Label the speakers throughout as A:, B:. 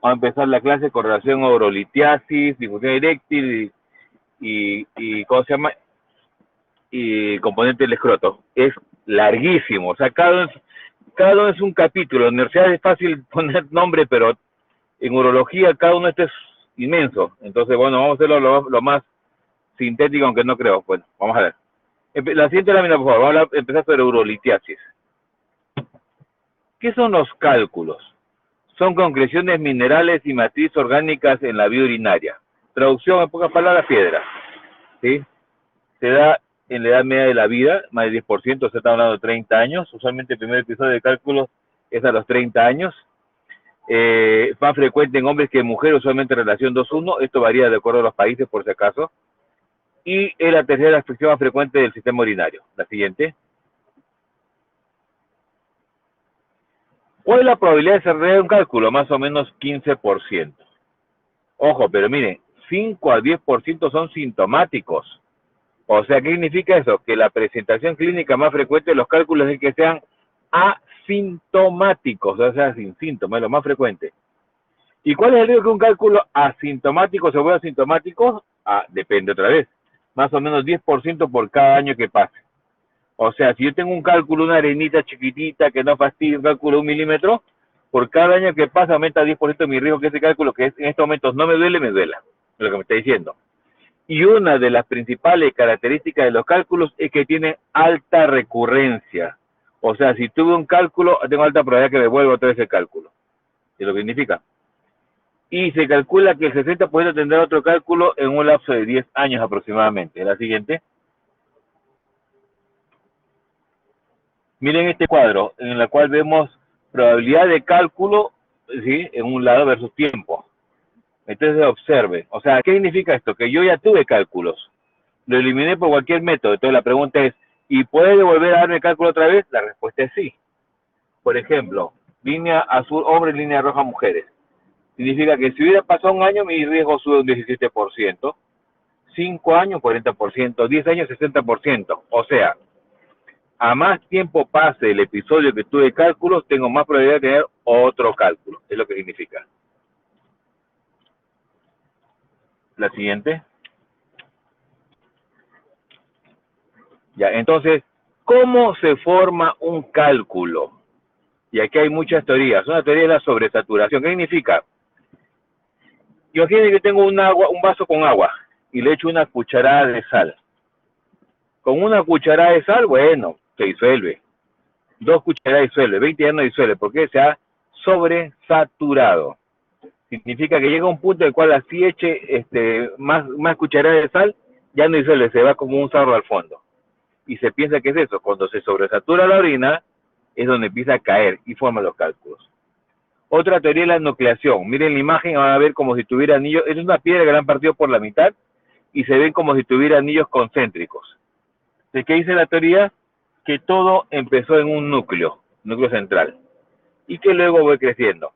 A: Vamos a empezar la clase con relación a urolitiasis, disfunción eréctil y ¿cómo se llama? Y componente del escroto. Es larguísimo, o sea, cada uno es un capítulo. En la universidad es fácil poner nombre, pero en urología cada uno es inmenso. Entonces, bueno, vamos a hacerlo lo más sintético, aunque no creo. Bueno, vamos a ver. La siguiente lámina, por favor. Vamos a empezar sobre urolitiasis. ¿Qué son los cálculos? Son concreciones minerales y matriz orgánicas en la vía urinaria. Traducción en pocas palabras, piedra. ¿Sí? Se da en la edad media de la vida, más del 10%, se está hablando de 30 años. Usualmente el primer episodio de cálculos es a los 30 años. Más frecuente en hombres que en mujeres, usualmente relación 2-1. Esto varía de acuerdo a los países, por si acaso. Y es la tercera afección más frecuente del sistema urinario. La siguiente. ¿Cuál es la probabilidad de desarrollar un cálculo? Más o menos 15%. Ojo, pero miren, 5 a 10% son sintomáticos. O sea, ¿qué significa eso? Que la presentación clínica más frecuente de los cálculos es que sean asintomáticos, o sea, sin síntomas, es lo más frecuente. ¿Y cuál es el riesgo que un cálculo asintomático se vuelva asintomático? Depende otra vez. Más o menos 10% por cada año que pase. O sea, si yo tengo un cálculo, una arenita chiquitita que no fastidia, un cálculo de 1 milímetro, por cada año que pasa aumenta 10% mi riesgo que ese cálculo, que en estos momentos no me duele, me duela. Es lo que me está diciendo. Y una de las principales características de los cálculos es que tienen alta recurrencia. O sea, si tuve un cálculo, tengo alta probabilidad que me vuelva otra vez el cálculo. ¿Qué es lo que significa? Y se calcula que el 60% tendrá otro cálculo en un lapso de 10 años aproximadamente. La siguiente. Miren este cuadro, en el cual vemos probabilidad de cálculo, ¿sí?, en un lado versus tiempo. Entonces observe. O sea, ¿qué significa esto? Que yo ya tuve cálculos. Lo eliminé por cualquier método. Entonces la pregunta es, ¿y puede volver a darme el cálculo otra vez? La respuesta es sí. Por ejemplo, línea azul hombres, línea roja mujeres. Significa que si hubiera pasado un año, mi riesgo sube un 17%. 5 años, 40%. 10 años, 60%. O sea, a más tiempo pase el episodio que tuve cálculos, tengo más probabilidad de tener otro cálculo. Es lo que significa. La siguiente. Ya, entonces, ¿cómo se forma un cálculo? Y aquí hay muchas teorías. Una teoría es la sobresaturación. ¿Qué significa? Imagínense que tengo un vaso con agua y le echo una cucharada de sal. Con una cucharada de sal, bueno, se disuelve. 2 cucharadas disuelve, 20 ya no disuelve, porque se ha sobresaturado. Significa que llega un punto en el cual así eche más cucharadas de sal, ya no disuelve, se va como un sarro al fondo. Y se piensa que es eso, cuando se sobresatura la orina, es donde empieza a caer y forma los cálculos. Otra teoría es la nucleación. Miren la imagen, van a ver como si tuviera anillos. Es una piedra que la han partido por la mitad y se ven como si tuviera anillos concéntricos. ¿De qué dice la teoría? Que todo empezó en un núcleo central, y que luego fue creciendo.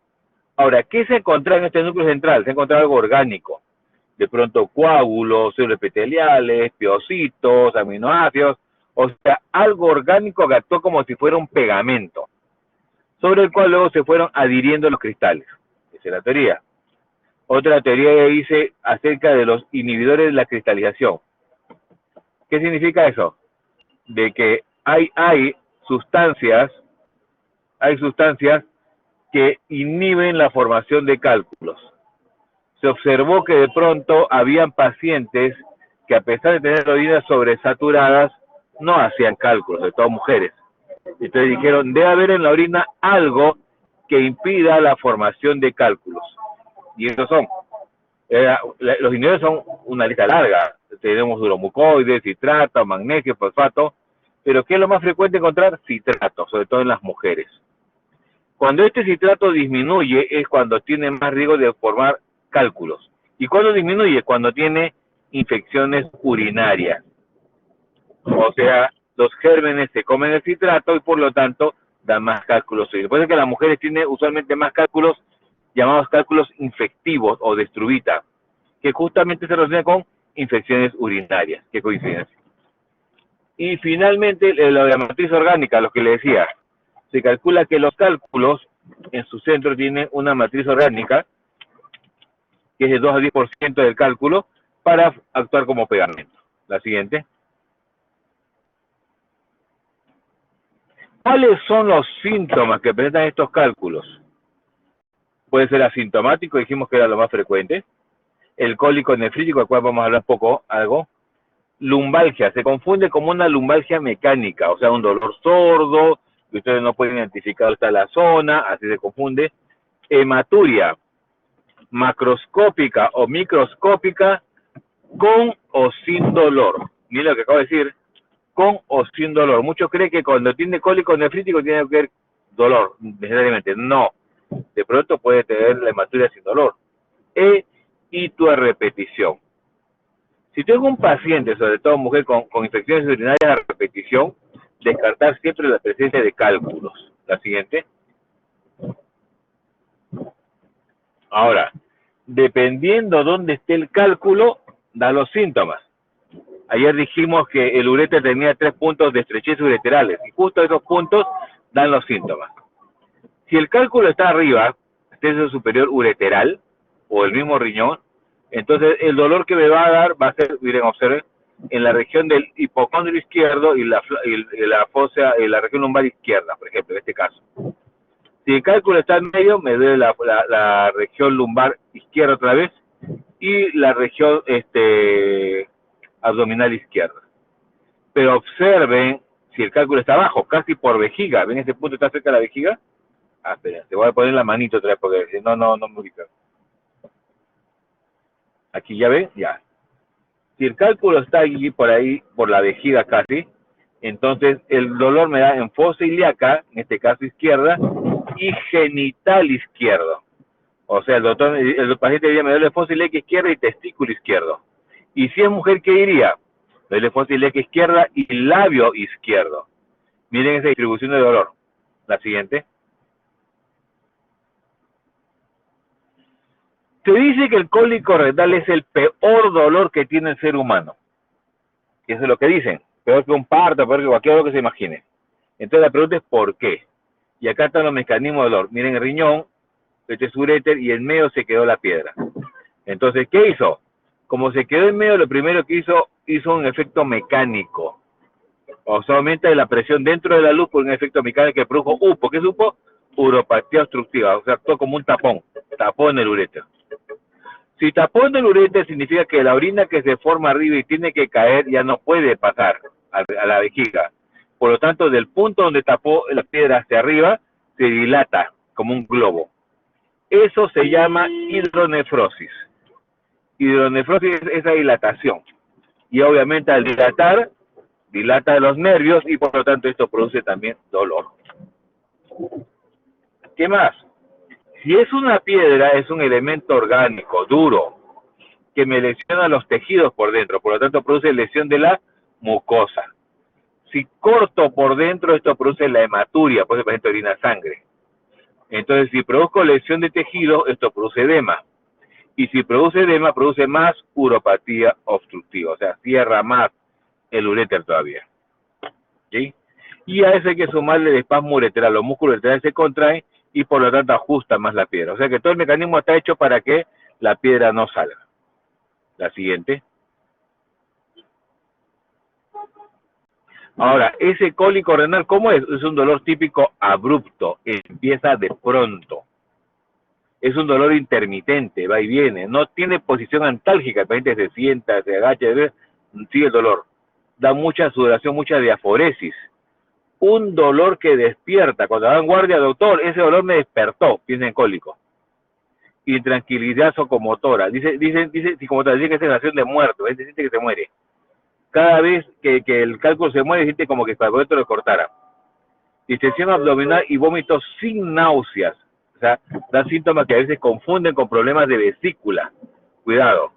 A: Ahora, ¿qué se encontró en este núcleo central? Se encontró algo orgánico. De pronto coágulos, células epiteliales, piocitos, aminoácidos. O sea, algo orgánico que actuó como si fuera un pegamento, sobre el cual luego se fueron adhiriendo los cristales. Esa es la teoría. Otra teoría dice acerca de los inhibidores de la cristalización. ¿Qué significa eso? De que hay sustancias que inhiben la formación de cálculos. Se observó que de pronto habían pacientes que, a pesar de tener orinas sobresaturadas, no hacían cálculos, sobre todo mujeres. Entonces dijeron, debe haber en la orina algo que impida la formación de cálculos. Y esos son, los inhibidores son una lista larga. Tenemos uromucoides, citrato, magnesio, fosfato. Pero ¿qué es lo más frecuente encontrar? Citrato, sobre todo en las mujeres. Cuando este citrato disminuye es cuando tiene más riesgo de formar cálculos. ¿Y cuando disminuye? Cuando tiene infecciones urinarias. O sea, los gérmenes se comen el citrato y por lo tanto dan más cálculos. Y después de que las mujeres tienen usualmente más cálculos, llamados cálculos infectivos o de struvita, que justamente se relaciona con infecciones urinarias. Qué coincidencia. Y finalmente, la matriz orgánica, lo que le decía, se calcula que los cálculos en su centro tienen una matriz orgánica que es de 2 a 10% del cálculo, para actuar como pegamento. La siguiente. ¿Cuáles son los síntomas que presentan estos cálculos? Puede ser asintomático, dijimos que era lo más frecuente. El cólico nefrítico, del cual vamos a hablar algo. Lumbalgia, se confunde como una lumbalgia mecánica, o sea, un dolor sordo, que ustedes no pueden identificar dónde está la zona, así se confunde. Hematuria, macroscópica o microscópica, con o sin dolor. Miren lo que acabo de decir, con o sin dolor. Muchos creen que cuando tiene cólico nefrítico tiene que haber dolor, necesariamente. No, de pronto puede tener la hematuria sin dolor. Hito a repetición. Si tengo un paciente, sobre todo mujer, con infecciones urinarias a repetición, descartar siempre la presencia de cálculos. La siguiente. Ahora, dependiendo dónde esté el cálculo, da los síntomas. Ayer dijimos que el uréter tenía 3 puntos de estrechez ureterales, y justo esos puntos dan los síntomas. Si el cálculo está arriba, extenso superior ureteral, o el mismo riñón, entonces el dolor que me va a dar va a ser, miren, observen, en la región del hipocondrio izquierdo y la fosa, la región lumbar izquierda, por ejemplo, en este caso. Si el cálculo está en medio, me duele la región lumbar izquierda otra vez y la región abdominal izquierda. Pero observen si el cálculo está abajo, casi por vejiga. ¿Ven ese punto está cerca de la vejiga? Ah, espera, te voy a poner la manito otra vez porque no me ubica. Aquí ya ven, ya. Si el cálculo está allí por ahí, por la vejiga casi, entonces el dolor me da en fosa ilíaca, en este caso izquierda, y genital izquierdo. O sea, el paciente diría, me duele fosa ilíaca izquierda y testículo izquierdo. Y si es mujer, ¿qué diría? Me duele fosa ilíaca izquierda y labio izquierdo. Miren esa distribución de dolor. La siguiente. Se dice que el cólico rectal es el peor dolor que tiene el ser humano. Eso es lo que dicen. Peor que un parto, peor que cualquier dolor que se imagine. Entonces la pregunta es ¿por qué? Y acá están los mecanismos de dolor. Miren el riñón, este es uréter, y en medio se quedó la piedra. Entonces, ¿qué hizo? Como se quedó en medio, lo primero que hizo un efecto mecánico. O sea, aumenta la presión dentro de la luz por un efecto mecánico que produjo UPO. ¿Qué supo? Uropatía obstructiva. O sea, actuó como un tapón. Tapó en el uréter. Si tapó en el uréter significa que la orina que se forma arriba y tiene que caer ya no puede pasar a la vejiga. Por lo tanto, del punto donde tapó la piedra hacia arriba, se dilata como un globo. Eso se llama hidronefrosis. Hidronefrosis es esa dilatación. Y obviamente al dilatar, dilata los nervios y por lo tanto esto produce también dolor. ¿Qué más? Si es una piedra, es un elemento orgánico, duro, que me lesiona los tejidos por dentro, por lo tanto produce lesión de la mucosa. Si corto por dentro, esto produce la hematuria, por eso el paciente orina sangre. Entonces, si produzco lesión de tejido, esto produce edema. Y si produce edema, produce más uropatía obstructiva, o sea, cierra más el uréter todavía. ¿Sí? Y a eso hay que sumarle el espasmo ureteral, los músculos ureterales se contraen y por lo tanto ajusta más la piedra. O sea que todo el mecanismo está hecho para que la piedra no salga. La siguiente. Ahora, ese cólico renal, ¿cómo es? Es un dolor típico abrupto, empieza de pronto. Es un dolor intermitente, va y viene. No tiene posición antálgica, el paciente se sienta, se agacha, sigue el dolor. Da mucha sudoración, mucha diaforesis. Un dolor que despierta. Cuando dan guardia, doctor, ese dolor me despertó, piensa en cólico. Intranquilidad socomotora. Dice psicomotora, dice que es sensación de muerto, se siente que se muere. Cada vez que el cálculo se muere, siente como que para poder lo cortara. Distensión abdominal y vómitos sin náuseas. O sea, dan síntomas que a veces confunden con problemas de vesícula. Cuidado.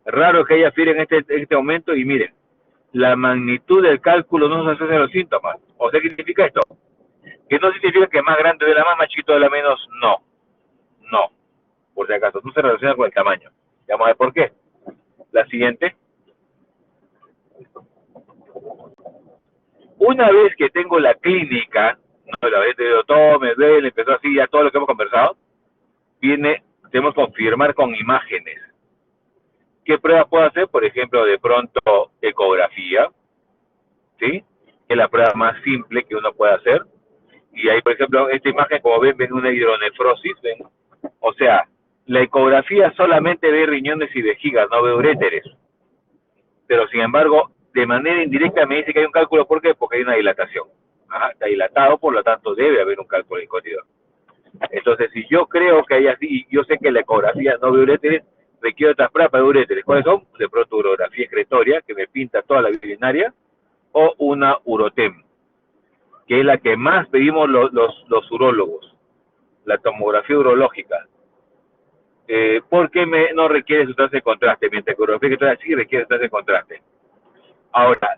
A: Raro que haya fiebre en este momento y miren, la magnitud del cálculo no se asocia a los síntomas. O sea, ¿qué significa esto? Que no significa que más grande de la más chiquito de la menos, no. No, por si acaso, no se relaciona con el tamaño. Vamos a ver por qué. La siguiente. Una vez que tengo la clínica, no, la vez de todo me duele, empezó así, ya todo lo que hemos conversado, viene Tenemos que confirmar con imágenes. ¿Qué pruebas puedo hacer? Por ejemplo, de pronto ecografía, ¿sí? Que es la prueba más simple que uno puede hacer. Y ahí, por ejemplo, esta imagen, como ven una hidronefrosis, ¿ven? O sea, la ecografía solamente ve riñones y vejigas, no ve uréteres. Pero, sin embargo, de manera indirecta me dice que hay un cálculo. ¿Por qué? Porque hay una dilatación. Ajá, está dilatado, por lo tanto debe haber un cálculo incontinuo. Entonces, si yo creo que hay así, yo sé que la ecografía no ve uréteres, requiero otras pruebas de uréteres. ¿Cuáles son? De pronto urografía excretoria, que me pinta toda la vía urinaria, o una urotem, que es la que más pedimos los urólogos, la tomografía urológica. Porque no requiere sustancia de contraste, mientras que urología excretoria sí requiere sustancia de contraste. Ahora,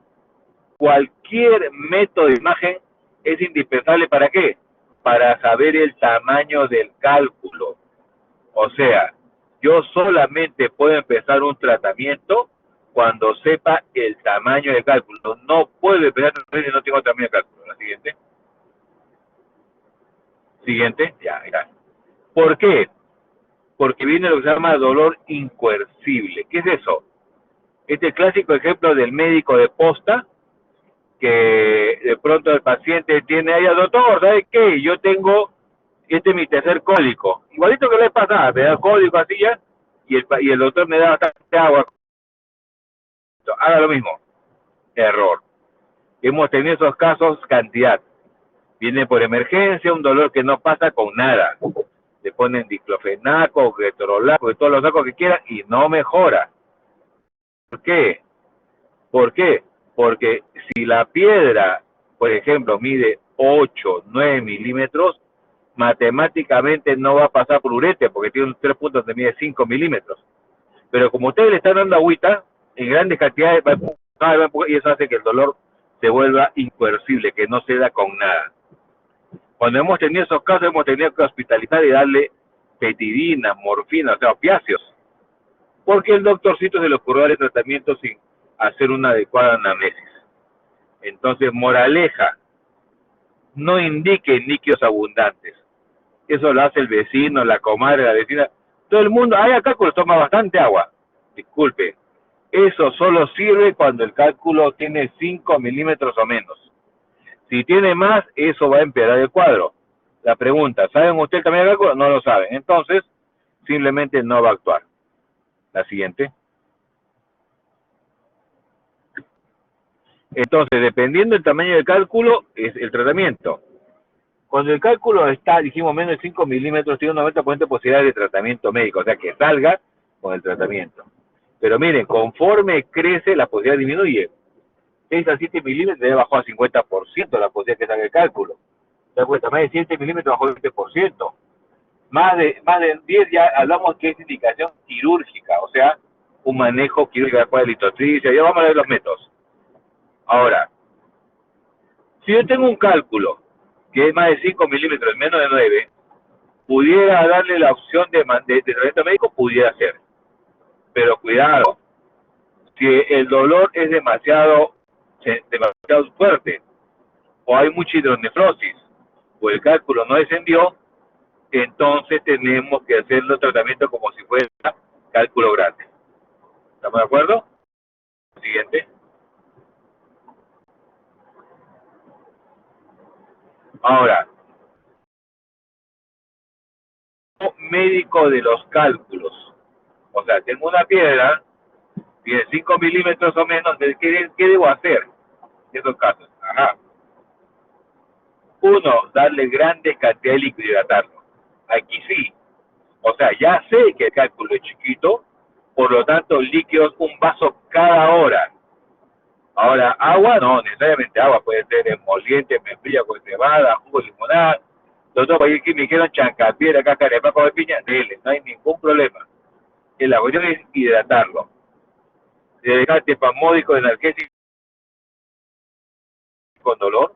A: cualquier método de imagen es indispensable. ¿Para qué? Para saber el tamaño del cálculo. O sea, yo solamente puedo empezar un tratamiento cuando sepa el tamaño del cálculo. No puedo empezar si no tengo tamaño de cálculo. La siguiente. Siguiente. Ya. ¿Por qué? Porque viene lo que se llama dolor incoercible. ¿Qué es eso? Este es el clásico ejemplo del médico de posta, que de pronto el paciente tiene ahí, doctor, ¿sabe qué? Yo tengo, este es mi tercer cólico. Igualito que le pasaba, me da cólico así ya, y el doctor me da bastante agua. Haga lo mismo. Error. Hemos tenido esos casos cantidad. Viene por emergencia, un dolor que no pasa con nada. Le ponen diclofenaco, ketorolaco, todos los sacos que quieran y no mejora. ¿Por qué? ¿Por qué? Porque si la piedra, por ejemplo, mide 8, 9 milímetros, matemáticamente no va a pasar por ureter, porque tiene 3 puntos que mide 5 milímetros. Pero como ustedes le están dando agüita, en grandes cantidades, y eso hace que el dolor se vuelva incoercible, que no se da con nada. Cuando hemos tenido esos casos, hemos tenido que hospitalizar y darle petidina, morfina, o sea, opiáceos, porque el doctorcito se le ocurrió dar el tratamiento sin hacer una adecuada anamnesis. Entonces, moraleja, no indiquen líquidos abundantes. Eso lo hace el vecino, la comadre, la vecina. Todo el mundo, hay cálculo, toma bastante agua. Disculpe, eso solo sirve cuando el cálculo tiene 5 milímetros o menos. Si tiene más, eso va a empeorar el cuadro. La pregunta, ¿saben ustedes el tamaño del cálculo? No lo saben. Entonces, simplemente no va a actuar. La siguiente. Entonces, dependiendo del tamaño del cálculo, es el tratamiento. Cuando el cálculo está, dijimos, menos de 5 milímetros, tiene un 90% de posibilidad de tratamiento médico, o sea, que salga con el tratamiento. Pero miren, conforme crece, la posibilidad disminuye. 6 a 7 milímetros debe bajar a 50% la posibilidad que salga el cálculo. ¿Se da cuenta? Más de 7 milímetros bajó el 20%. Más de 10 ya hablamos que es indicación quirúrgica, o sea, un manejo quirúrgico después de litotricia. Ya vamos a ver los métodos. Ahora, si yo tengo un cálculo que es más de 5 milímetros, menos de 9, pudiera darle la opción de tratamiento médico, pudiera ser. Pero cuidado, si el dolor es demasiado fuerte, o hay mucha hidronefrosis, o el cálculo no descendió, entonces tenemos que hacer el tratamiento como si fuera cálculo grande. ¿Estamos de acuerdo? Siguiente. Ahora, médico de los cálculos. O sea, tengo una piedra, tiene 5 milímetros o menos, ¿qué debo hacer en esos casos? Ajá. Uno, darle grandes cantidades de líquido y hidratarlo. Aquí sí. O sea, ya sé que el cálculo es chiquito, por lo tanto, líquidos, un vaso cada hora. Ahora, agua, no necesariamente agua, puede ser emoliente, membrillo con cebada, jugo de limonada. Doctor, por aquí me dijeron chancapiedra, cáscara de papa de piña, dele, no hay ningún problema. La cuestión es hidratarlo. Dejarte spasmódico, analgésico con dolor.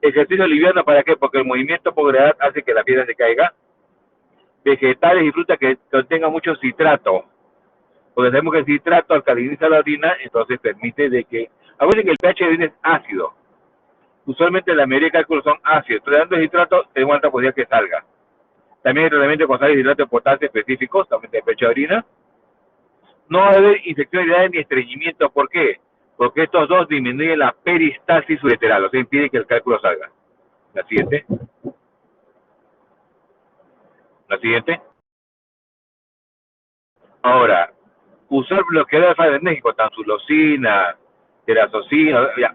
A: Ejercicio liviano, ¿para qué? Porque el movimiento por gravedad hace que la piedra se caiga. Vegetales y frutas que contengan mucho citrato, porque sabemos que el citrato alcaliniza la orina, entonces permite de que, acuérdense que el pH de orina es ácido, usualmente la mayoría de cálculos son ácidos, entonces dando citrato tengo alta posibilidad que salga. También hay tratamiento con sales de hidrato de potasio específicos, también de pecho de orina. No va a haber infección urinarias ni estreñimiento. ¿Por qué? Porque estos dos disminuyen la peristalsis ureteral, o sea, impide que el cálculo salga. La siguiente. La siguiente. Ahora, usar bloqueador alfa-adrenérgico, tansulosina, terazocina, ya.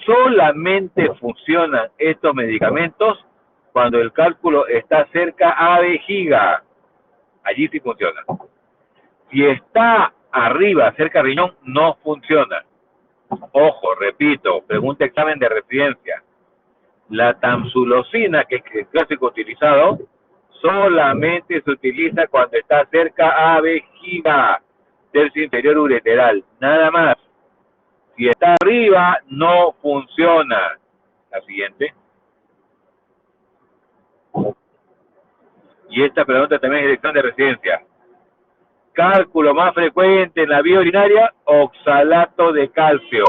A: Solamente funcionan estos medicamentos cuando el cálculo está cerca a vejiga. Allí sí funciona. Si está arriba, cerca al riñón, no funciona. Ojo, repito, pregunta examen de residencia. La tamsulosina, que es el clásico utilizado, solamente se utiliza cuando está cerca a vejiga, tercio inferior ureteral, nada más. Si está arriba, no funciona. La siguiente. Y esta pregunta también es dirección de residencia. Cálculo más frecuente en la vía urinaria, oxalato de calcio.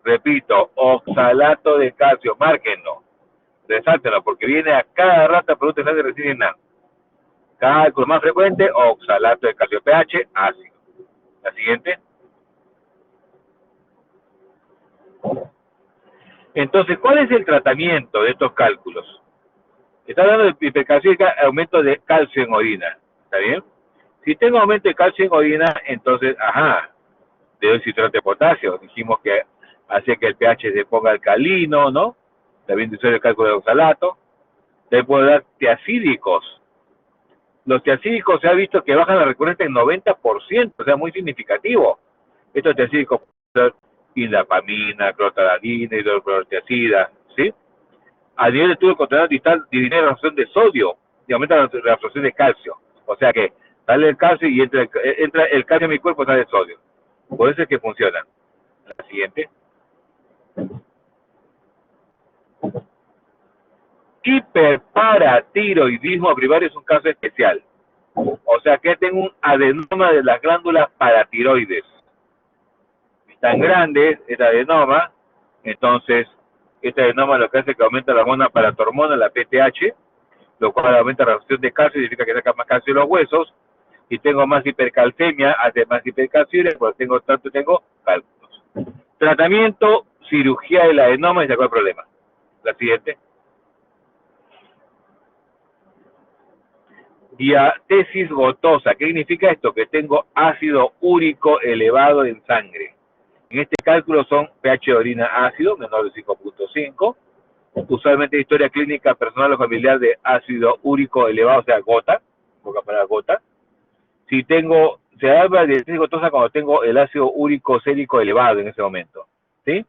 A: Repito, oxalato de calcio, márquenlo, resáltenlo, porque viene a cada rato preguntas de residencia. Cálculo más frecuente, oxalato de calcio, pH ácido. La siguiente. Entonces, ¿cuál es el tratamiento de estos cálculos? Está hablando de hipercalcímica, aumento de calcio en orina. ¿Está bien? Si tengo aumento de calcio en orina, entonces, le doy citrato de potasio. Dijimos que hace que el pH se ponga alcalino, ¿no? También dice el cálculo de oxalato. Le puedo dar tiacídicos. Los tiacídicos se ha visto que bajan la recurrencia en 90%, o sea, muy significativo. Estos tiacídicos pueden ser indapamina, clotradina, hidroclorotiazida, ¿sí? A nivel de estudio controlado distal disminuye la absorción de sodio y aumenta la absorción de calcio. O sea que sale el calcio y entra el calcio en mi cuerpo, sale el sodio. Por eso es que funciona. La siguiente. Hiperparatiroidismo primario es un caso especial. O sea que tengo un adenoma de las glándulas paratiroides. Tan grande este adenoma, entonces este adenoma lo que hace es que aumenta la hormona paratormona, la PTH, lo cual aumenta la absorción de calcio, significa que saca más calcio de los huesos, y tengo más hipercalcemia, hace más hipercalciuria, porque tengo cálculos. Tratamiento, cirugía del adenoma y se acabó el problema. La siguiente. Diatesis gotosa. ¿Qué significa esto? Que tengo ácido úrico elevado en sangre. En este cálculo son pH de orina ácido, menor de 5.5. Usualmente historia clínica personal o familiar de ácido úrico elevado, o sea, gota, boca para gota. Si tengo, se habla de diatesis gotosa cuando tengo el ácido úrico sérico elevado en ese momento. ¿Sí?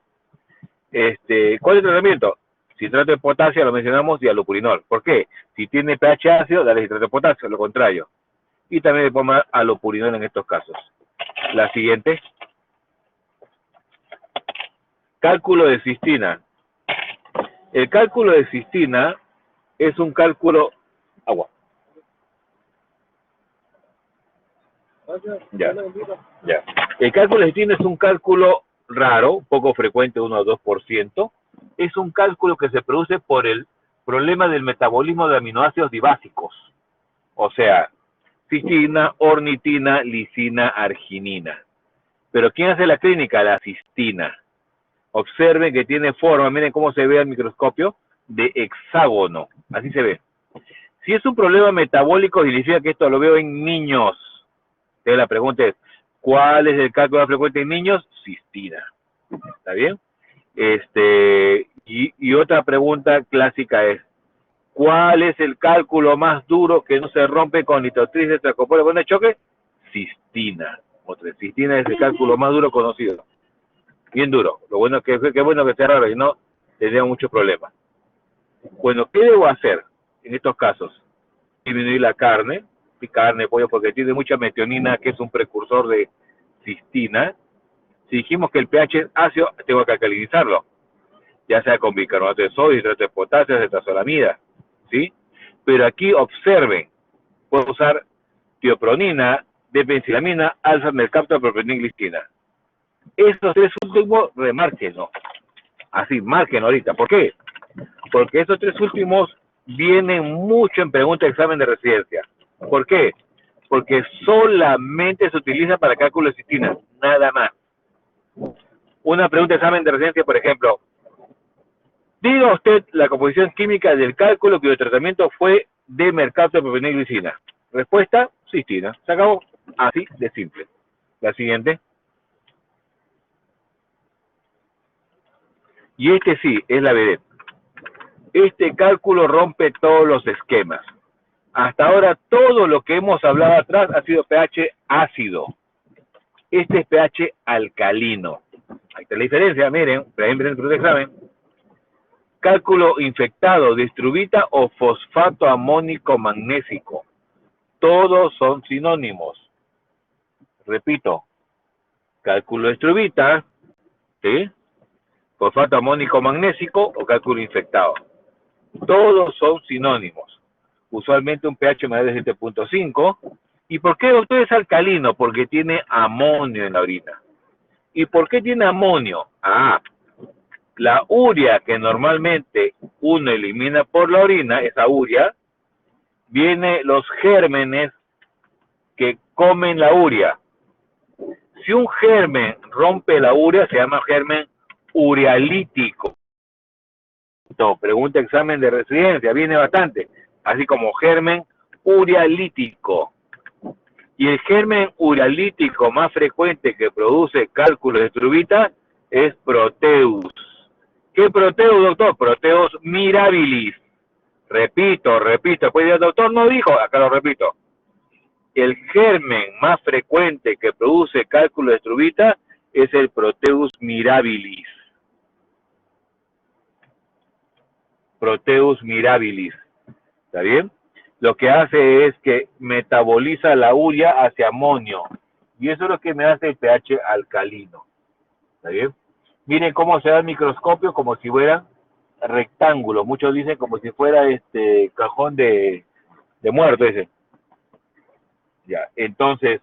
A: ¿Cuál es el tratamiento? Citrato de potasio, lo mencionamos, y alopurinol. ¿Por qué? Si tiene pH ácido, dale citrato de potasio, lo contrario. Y también le pongo alopurinol en estos casos. La siguiente. Cálculo de cistina. El cálculo de cistina es un cálculo... Agua. Ya. El cálculo de cistina es un cálculo raro, poco frecuente, 1 o 2%. Es un cálculo que se produce por el problema del metabolismo de aminoácidos dibásicos. O sea, cistina, ornitina, lisina, arginina. Pero ¿quién hace la clínica? La cistina. Observen que tiene forma, miren cómo se ve al microscopio, de hexágono. Así se ve. Si es un problema metabólico, significa que esto lo veo en niños. Entonces la pregunta es, ¿cuál es el cálculo más frecuente en niños? Cistina. ¿Está bien? Y otra pregunta clásica es, ¿cuál es el cálculo más duro que no se rompe con nitrotriz de extracorpóreo con el choque? Cistina. Otra, cistina es el cálculo más duro conocido. Bien duro. Lo bueno es que bueno que sea raro y no tendría muchos problemas. Bueno, ¿qué debo hacer en estos casos? Disminuir la carne, pollo, porque tiene mucha metionina, que es un precursor de cistina. Si dijimos que el pH es ácido, tengo que alcalinizarlo, ya sea con bicarbonato de sodio, hidrato de potasio, tetrazolamida, ¿sí? Pero aquí observen, puedo usar tiopronina, depensilamina, alfa-mercapto, propenilglicina. Estos tres últimos, remárquenlo. Así, márquenlo ahorita. ¿Por qué? Porque estos tres últimos vienen mucho en pregunta de examen de residencia. ¿Por qué? Porque solamente se utiliza para cálculo de cistinas, nada más. Una pregunta de examen de residencia, por ejemplo, diga usted la composición química del cálculo cuyo tratamiento fue de mercapto de propilenoglicina. Respuesta, cistina. Se acabó. Así de simple. La siguiente. Y este sí, es la vedette. Este cálculo rompe todos los esquemas. Hasta ahora todo lo que hemos hablado atrás ha sido pH ácido. Este es pH alcalino. Ahí está la diferencia, miren, en el examen. Cálculo infectado de estrubita o fosfato amónico magnésico. Todos son sinónimos. Repito, cálculo de estrubita, ¿sí? Fosfato amónico magnésico o cálculo infectado. Todos son sinónimos. Usualmente un pH mayor de 7.5. ¿Y por qué, doctor, es alcalino? Porque tiene amonio en la orina. ¿Y por qué tiene amonio? La urea que normalmente uno elimina por la orina, esa urea, viene los gérmenes que comen la urea. Si un germen rompe la urea, se llama germen urealítico. Pregunta examen de residencia, viene bastante, así como germen urealítico. Y el germen urealítico más frecuente que produce cálculos de estrubita es Proteus. ¿Qué Proteus, doctor? Proteus mirabilis. Repito, pues el doctor no dijo, acá lo repito. El germen más frecuente que produce cálculo de estrubita es el Proteus mirabilis. Proteus mirabilis. ¿Está bien? Lo que hace es que metaboliza la urea hacia amonio. Y eso es lo que me hace el pH alcalino. ¿Está bien? Miren cómo se da el microscopio, como si fuera rectángulo. Muchos dicen como si fuera cajón de muerto ese. Ya, entonces,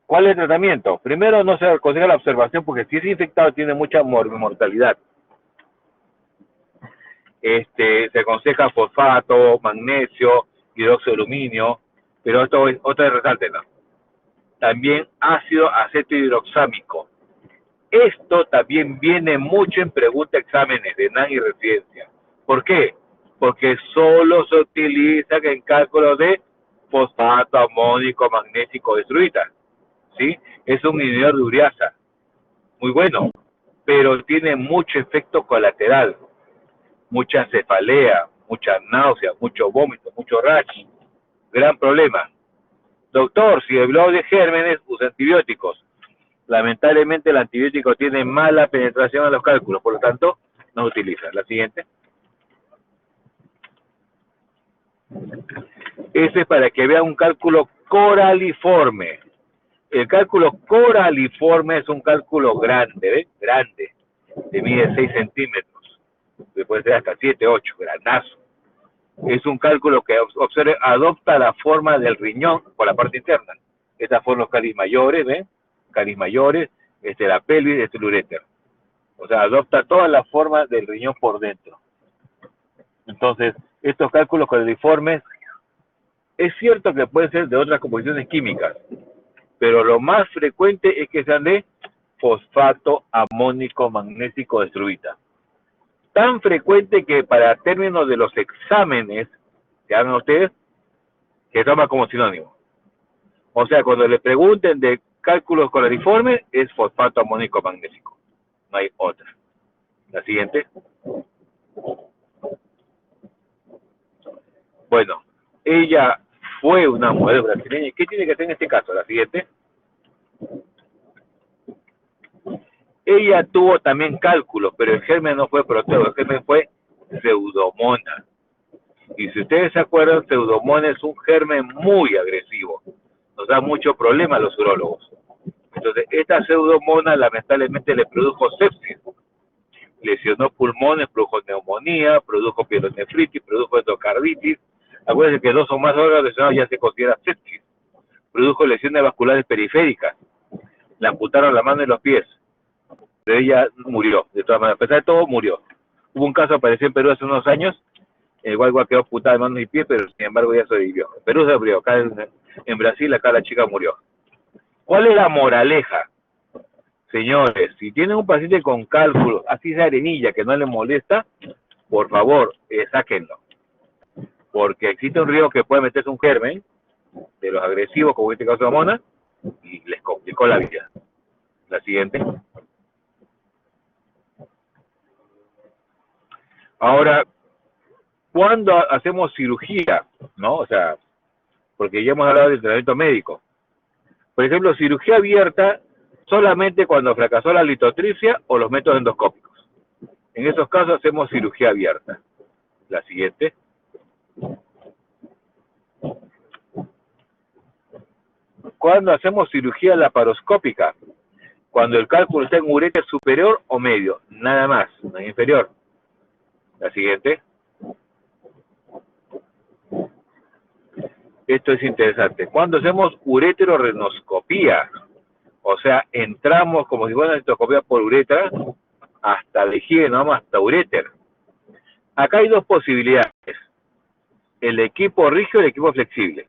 A: ¿cuál es el tratamiento? Primero no se aconseja la observación porque si es infectado tiene mucha mortalidad. Se aconseja fosfato, magnesio, hidróxido de aluminio, pero esto es otra resalte, ¿no? También ácido acetohidroxámico. Esto también viene mucho en pregunta exámenes de NAN y residencia. ¿Por qué? Porque solo se utiliza en cálculo de fosfato amónico magnésico de estrubita. ¿Sí? Es un inhibidor de ureasa. Muy bueno, pero tiene mucho efecto colateral. Mucha cefalea, mucha náusea, mucho vómito, mucho rash. Gran problema. Doctor, si habló de gérmenes, usa antibióticos. Lamentablemente el antibiótico tiene mala penetración a los cálculos, por lo tanto, no se utiliza. La siguiente. Ese es para que vean un cálculo coraliforme. El cálculo coraliforme es un cálculo grande, ¿ves? Grande. Se mide 6 centímetros. Puede ser hasta 7, 8, granazo. Es un cálculo que adopta la forma del riñón por la parte interna. Estas fueron los cáliz mayores, ¿ven? Cáliz mayores, la pelvis, el uréter. O sea, adopta todas las formas del riñón por dentro. Entonces, estos cálculos coliformes, es cierto que pueden ser de otras composiciones químicas, pero lo más frecuente es que sean de fosfato amónico magnésico de estrubita. Tan frecuente que para términos de los exámenes que hagan ustedes, que toma como sinónimo. O sea, cuando le pregunten de cálculos colariformes, es fosfato amónico magnésico. No hay otra. La siguiente. Bueno, ella fue una mujer brasileña. ¿Qué tiene que hacer en este caso? La siguiente. Ella tuvo también cálculos, pero el germen no fue Proteus, el germen fue Pseudomonas. Y si ustedes se acuerdan, Pseudomonas es un germen muy agresivo. Nos da mucho problema a los urólogos. Entonces, esta Pseudomonas lamentablemente le produjo sepsis. Lesionó pulmones, produjo neumonía, produjo pielonefritis, produjo endocarditis. Acuérdense que 2 o más órganos lesionados ya se considera sepsis. Produjo lesiones vasculares periféricas. Le amputaron la mano y los pies. Pero ella murió, de todas maneras. A pesar de todo, murió. Hubo un caso, apareció en Perú hace unos años, El guagua quedó putada de manos y pies, pero sin embargo ya sobrevivió. En Perú se murió, acá en Brasil acá la chica murió. ¿Cuál es la moraleja? Señores, si tienen un paciente con cálculos, así sea arenilla, que no le molesta, por favor, sáquenlo. Porque existe un riesgo que puede meterse un germen de los agresivos, como en este caso de Mona, y les complicó la vida. La siguiente. Ahora, ¿cuándo hacemos cirugía? ¿No? O sea, porque ya hemos hablado del tratamiento médico. Por ejemplo, cirugía abierta solamente cuando fracasó la litotripsia o los métodos endoscópicos. En esos casos hacemos cirugía abierta. La siguiente. ¿Cuándo hacemos cirugía laparoscópica? Cuando el cálculo está en uréter superior o medio, nada más, no es inferior. La siguiente. Esto es interesante. Cuando hacemos ureterorenoscopía, o sea, entramos como si fuera una endoscopía por uretra hasta la higiene, no vamos hasta uréter. Acá hay dos posibilidades. El equipo rígido y el equipo flexible.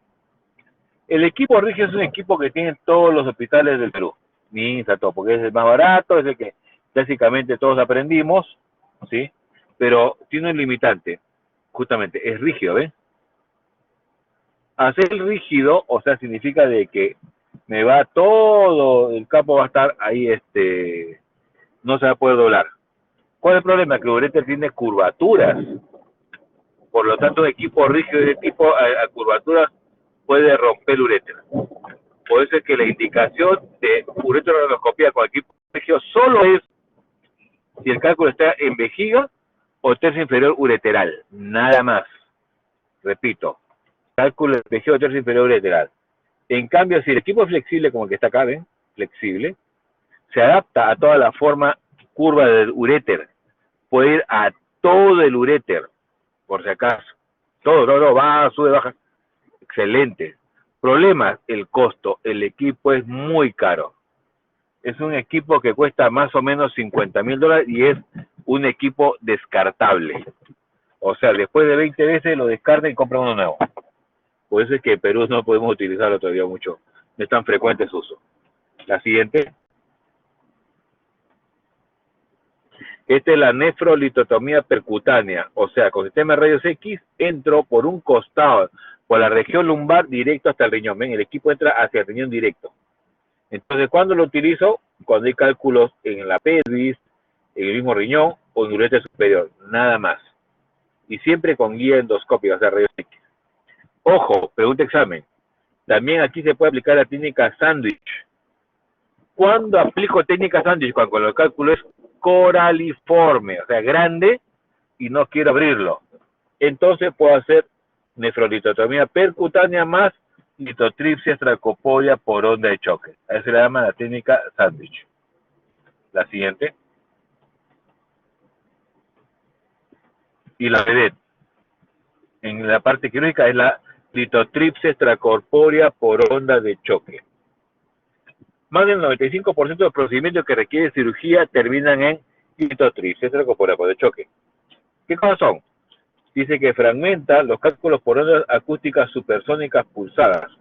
A: El equipo rígido es un equipo que tienen todos los hospitales del Perú. MINSA, todo, porque es el más barato, es el que básicamente todos aprendimos, ¿sí? Pero tiene un limitante, justamente, es rígido, ¿ven? Hacer rígido, o sea, significa de que me va todo, el campo va a estar ahí, no se va a poder doblar. ¿Cuál es el problema? Que el uréter tiene curvaturas. Por lo tanto, un equipo rígido de tipo a curvaturas puede romper el uréter. Por eso es que la indicación de ureterorenoscopía con equipo rígido solo es si el cálculo está en vejiga o tercio inferior ureteral, nada más. Repito, cálculo en vejiga o tercio inferior ureteral. En cambio, si el equipo es flexible, como el que está acá, ¿ven? Flexible, se adapta a toda la forma curva del uréter. Puede ir a todo el uréter, por si acaso. Todo, no, va, sube, baja. Excelente. Problema, el costo. El equipo es muy caro. Es un equipo que cuesta más o menos $50,000 y es un equipo descartable. O sea, después de 20 veces lo descartan y compran uno nuevo. Por eso es que en Perú no podemos utilizarlo todavía mucho. No es tan frecuente su uso. La siguiente. Esta es la nefrolitotomía percutánea. O sea, con sistema de rayos X entro por un costado, por la región lumbar, directo hasta el riñón. ¿Ven? El equipo entra hacia el riñón directo. Entonces, ¿cuándo lo utilizo? Cuando hay cálculos en la pelvis, en el mismo riñón o en el uréter superior. Nada más. Y siempre con guía endoscópica, o sea, rayos X. Ojo, pregunta examen. También aquí se puede aplicar la técnica sándwich. ¿Cuándo aplico técnica sándwich? Cuando el cálculo es coraliforme, o sea, grande y no quiero abrirlo. Entonces puedo hacer nefrolitotomía percutánea más litotripsia extracorpórea por onda de choque. A eso se le llama la técnica sándwich. La siguiente. Y la vedette. En la parte quirúrgica es la litotripsia extracorpórea por onda de choque. Más del 95% de los procedimientos que requieren cirugía terminan en litotripsia extracorpórea por onda de choque. ¿Qué cosas son? Dice que fragmenta los cálculos por ondas acústicas supersónicas pulsadas,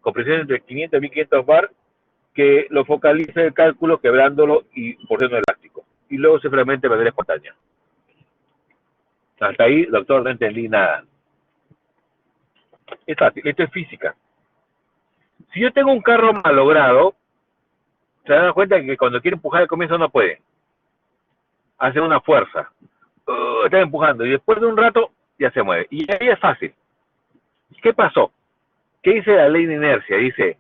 A: con presión entre 500 y 1500 bar, que lo focaliza el cálculo quebrándolo y por siendo elástico. Y luego se fragmenta de manera espontánea. Hasta ahí, doctor, no entendí nada. Es fácil, esto es física. Si yo tengo un carro malogrado, se dan cuenta que cuando quiere empujar al comienzo no puede. Hace una fuerza. Está empujando y después de un rato ya se mueve. Y ahí es fácil. ¿Qué pasó? ¿Qué dice la ley de inercia? Dice,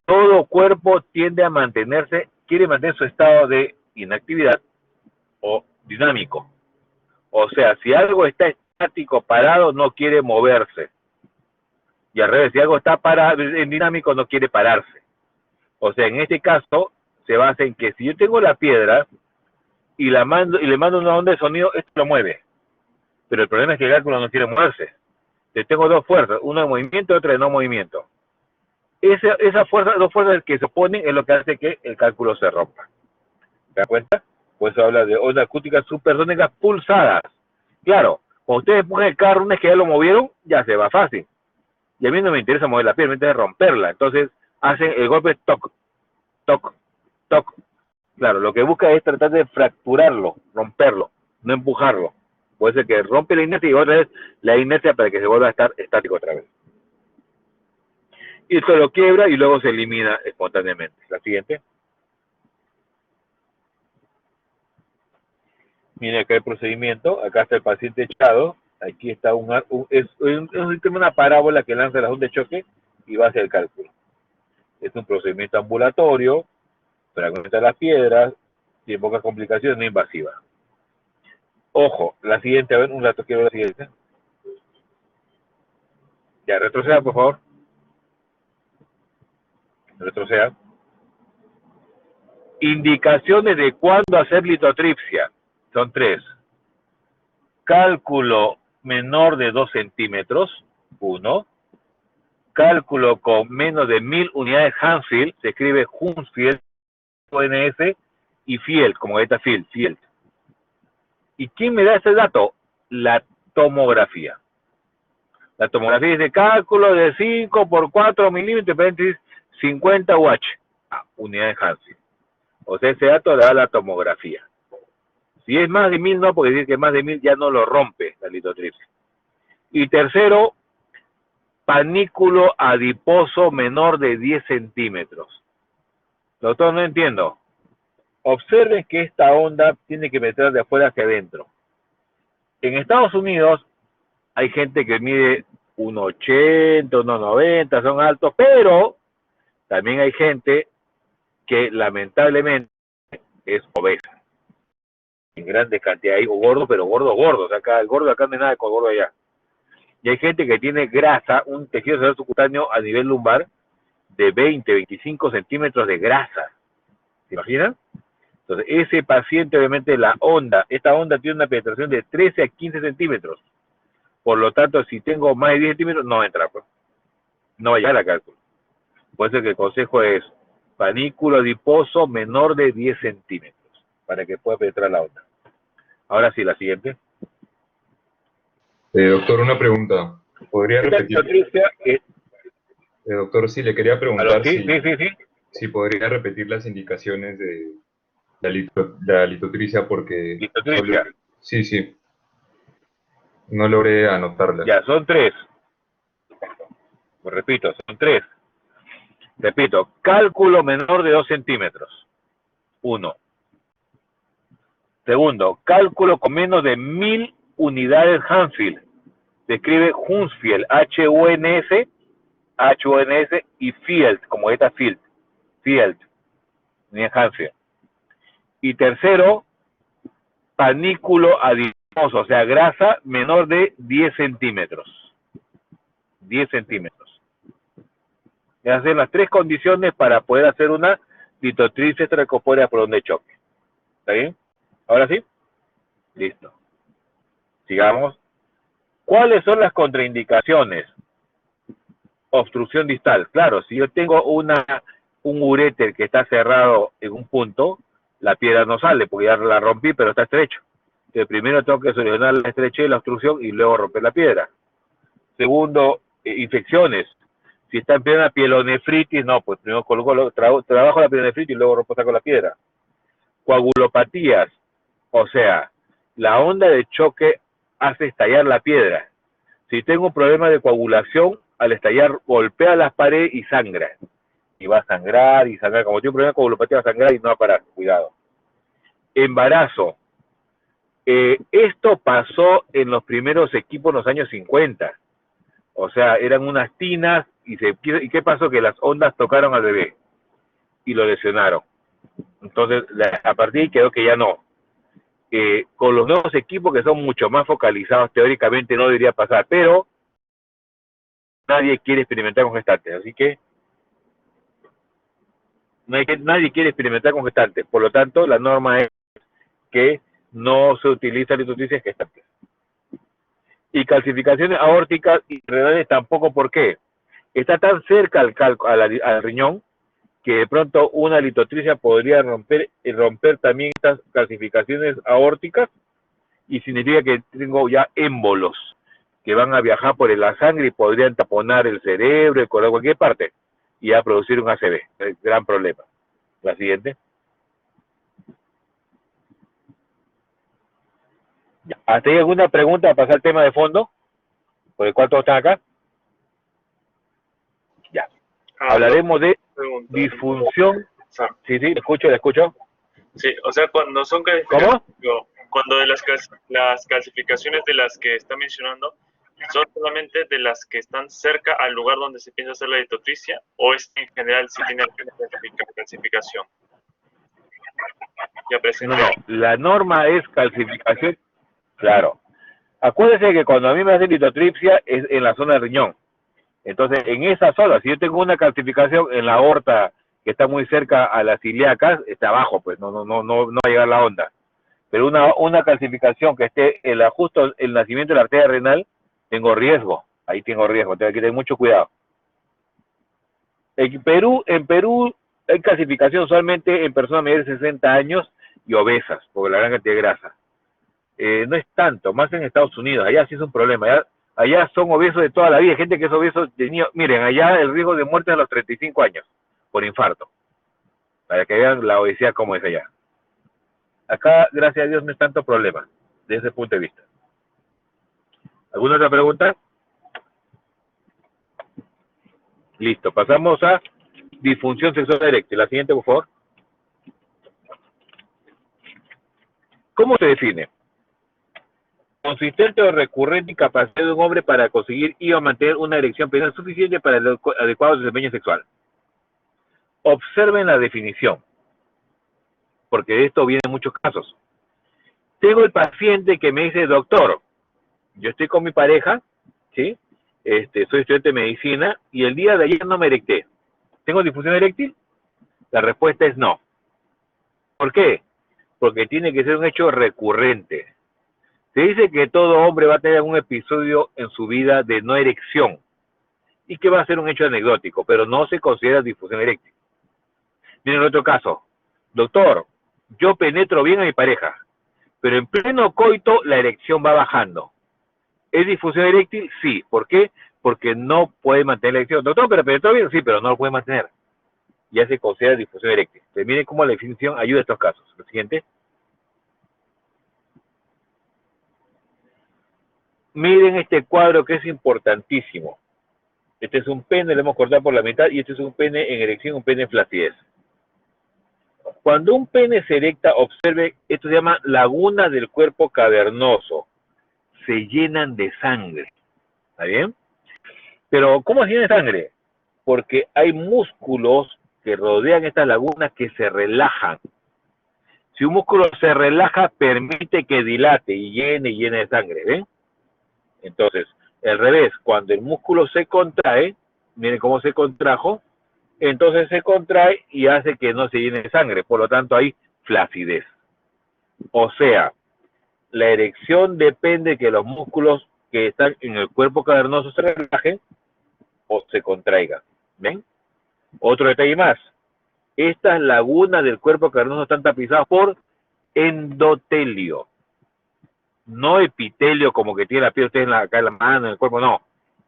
A: todo cuerpo tiende a mantenerse, quiere mantener su estado de inactividad o dinámico. O sea, si algo está estático, parado, no quiere moverse. Y al revés, si algo está parado, en dinámico, no quiere pararse. O sea, en este caso, se basa en que si yo tengo la piedra y le mando una onda de sonido, esto lo mueve. Pero el problema es que el cálculo no quiere moverse. Yo tengo dos fuerzas, una de movimiento y otra de no movimiento. Esa fuerza, dos fuerzas que se oponen es lo que hace que el cálculo se rompa. ¿Te das cuenta? Pues habla de ondas acústicas supersónicas pulsadas. Claro, Cuando ustedes empujan el carro, una vez que ya lo movieron, ya se va fácil. Y a mí no me interesa mover la pierna, me interesa romperla. Entonces hacen el golpe toc, toc, toc. Claro, lo que busca es tratar de fracturarlo, romperlo, no empujarlo. Puede ser que rompe la inercia y otra vez la inercia para que se vuelva a estar estático otra vez. Y esto lo quiebra y luego se elimina espontáneamente. La siguiente. Mire acá el procedimiento, acá está el paciente echado, aquí está es una parábola que lanza la onda de choque y va hacia el cálculo. Es un procedimiento ambulatorio, fragmenta las piedras, sin pocas complicaciones, no invasiva. Ojo, la siguiente, a ver, un rato quiero la siguiente. Ya, retroceda, por favor. Retroceda. Indicaciones de cuándo hacer litotripsia. Son 3. Cálculo menor de 2 centímetros, 1. Cálculo con menos de 1000 unidades Hounsfield, se escribe Hounsfield, ONS, y Field, como galleta Field. ¿Y quién me da ese dato? La tomografía. La tomografía dice cálculo de 5 por 4 milímetros, paréntesis, 50 UH, unidades Hounsfield. O sea, ese dato le da la tomografía. Si es más de 1000, no, porque decir que más de 1000 ya no lo rompe la litotripsia. Y tercero, panículo adiposo menor de 10 centímetros. Doctor, no entiendo. Observen que esta onda tiene que meter de afuera hacia adentro. En Estados Unidos hay gente que mide 1,80, 1,90, son altos, pero también hay gente que lamentablemente es obesa. En grandes cantidades, o gordo, pero gordo, o sea, acá, el gordo acá no hay nada con gordo allá. Y hay gente que tiene grasa, un tejido celular subcutáneo a nivel lumbar de 20, 25 centímetros de grasa. ¿Se imaginan? Entonces, ese paciente, obviamente, esta onda tiene una penetración de 13 a 15 centímetros. Por lo tanto, si tengo más de 10 centímetros, no entra, pues. No va a llegar a cálculo. Por eso que el consejo es panículo adiposo menor de 10 centímetros, para que pueda penetrar la onda. Ahora sí, la siguiente.
B: Doctor, una pregunta. ¿Podría repetir? Doctor, sí, le quería preguntar
A: Sí.
B: si podría repetir las indicaciones de la litotripsia porque...
A: Litotripsia.
B: Sí. No logré anotarlas.
A: Ya, son 3. Pues repito, son 3. Repito, cálculo menor de 2 centímetros. 1. Segundo, cálculo con menos de 1000 unidades Hounsfield. Se escribe Hounsfield, H-U-N-S, y Field, como esta Field, ni Hounsfield. Y tercero, panículo adiposo, o sea, grasa menor de 10 centímetros. 10 centímetros. Esas son las 3 condiciones para poder hacer una litotripsia extracorpórea por onda de choque. ¿Está bien? ¿Ahora sí? Listo. Sigamos. ¿Cuáles son las contraindicaciones? Obstrucción distal. Claro, si yo tengo un uréter que está cerrado en un punto, la piedra no sale porque ya la rompí, pero está estrecho. Entonces, primero tengo que solucionar la estrechez de la obstrucción y luego romper la piedra. Segundo, infecciones. Si está en plena pielonefritis, no, pues primero trabajo la pielonefritis y luego rompo con la piedra. Coagulopatías, o sea, la onda de choque hace estallar la piedra. Si tengo un problema de coagulación, al estallar golpea las paredes y sangra. Y va a sangrar y sangrar. Como tiene un problema de coagulopatía, va a sangrar y no va a parar. Cuidado. Embarazo. Esto pasó en los primeros equipos en los años 50. O sea, eran unas tinas y ¿qué pasó? Que las ondas tocaron al bebé y lo lesionaron. Entonces, a partir de ahí quedó que ya no. Con los nuevos equipos que son mucho más focalizados, teóricamente no debería pasar, pero nadie quiere experimentar con gestantes, así que nadie quiere experimentar con gestantes. Por lo tanto, la norma es que no se utiliza litotripsia gestantes. Y calcificaciones aórticas y renales tampoco, ¿por qué? Está tan cerca al riñón que de pronto una litotripsia podría romper también estas calcificaciones aórticas y significa que tengo ya émbolos que van a viajar por la sangre y podrían taponar el cerebro, el corazón, cualquier parte, y ya producir un ACV. El gran problema. La siguiente. Ya. ¿Hasta ahí alguna pregunta para pasar al tema de fondo? ¿Por el cual todos están acá? Ya. Hablaremos de disfunción. Sí, le escucho.
C: Sí, o sea, cuando son cuando de las clasificaciones de las que está mencionando, ¿son solamente de las que están cerca al lugar donde se piensa hacer la litotripsia o es en general si tiene alguna clasificación? Ya presente.
A: No, la norma es calcificación, claro. Acuérdese que cuando a mí me hacen litotripsia es en la zona del riñón. Entonces, en esa zona, si yo tengo una calcificación en la aorta que está muy cerca a las ilíacas, está abajo, pues no va a llegar la onda. Pero una calcificación que esté en justo el nacimiento de la arteria renal, tengo riesgo. Ahí tengo riesgo, tengo que tener mucho cuidado. En Perú hay clasificación solamente en personas mayores de 60 años y obesas, por la gran cantidad de grasa. No es tanto, más en Estados Unidos, allá sí es un problema, allá son obesos de toda la vida, gente que es obeso, miren, allá el riesgo de muerte es a los 35 años, por infarto, para que vean la obesidad como es allá. Acá, gracias a Dios, no es tanto problema, desde ese punto de vista. ¿Alguna otra pregunta? Listo, pasamos a disfunción sexual eréctil. La siguiente, por favor. ¿Cómo se define? Consistente o recurrente incapacidad de un hombre para conseguir y o mantener una erección peniana suficiente para el adecuado desempeño sexual. Observen la definición, porque de esto vienen muchos casos. Tengo el paciente que me dice, doctor, yo estoy con mi pareja, ¿sí? Soy estudiante de medicina y el día de ayer no me erecté. ¿Tengo disfunción eréctil? La respuesta es no. ¿Por qué? Porque tiene que ser un hecho recurrente. Se dice que todo hombre va a tener un episodio en su vida de no erección y que va a ser un hecho anecdótico, pero no se considera disfunción eréctil. Miren otro caso. Doctor, yo penetro bien a mi pareja, pero en pleno coito la erección va bajando. ¿Es disfunción eréctil? Sí. ¿Por qué? Porque no puede mantener la erección. Doctor, pero penetró bien, sí, pero no lo puede mantener. Ya se considera disfunción eréctil. Entonces, miren cómo la definición ayuda a estos casos. Lo siguiente. Miren este cuadro que es importantísimo. Este es un pene, lo hemos cortado por la mitad, y este es un pene en erección, un pene en flacidez. Cuando un pene se erecta, observe, esto se llama laguna del cuerpo cavernoso. Se llenan de sangre. ¿Está bien? Pero, ¿cómo se llenan de sangre? Porque hay músculos que rodean estas lagunas que se relajan. Si un músculo se relaja, permite que dilate y llene de sangre, ¿ven? Entonces, al revés, cuando el músculo se contrae, miren cómo se contrajo, entonces se contrae y hace que no se llene de sangre, por lo tanto hay flacidez. O sea, la erección depende de que los músculos que están en el cuerpo cavernoso se relajen o se contraigan. ¿Ven? Otro detalle más. Estas lagunas del cuerpo cavernoso están tapizadas por endotelio. No epitelio como que tiene la piel usted acá en la mano, en el cuerpo, no.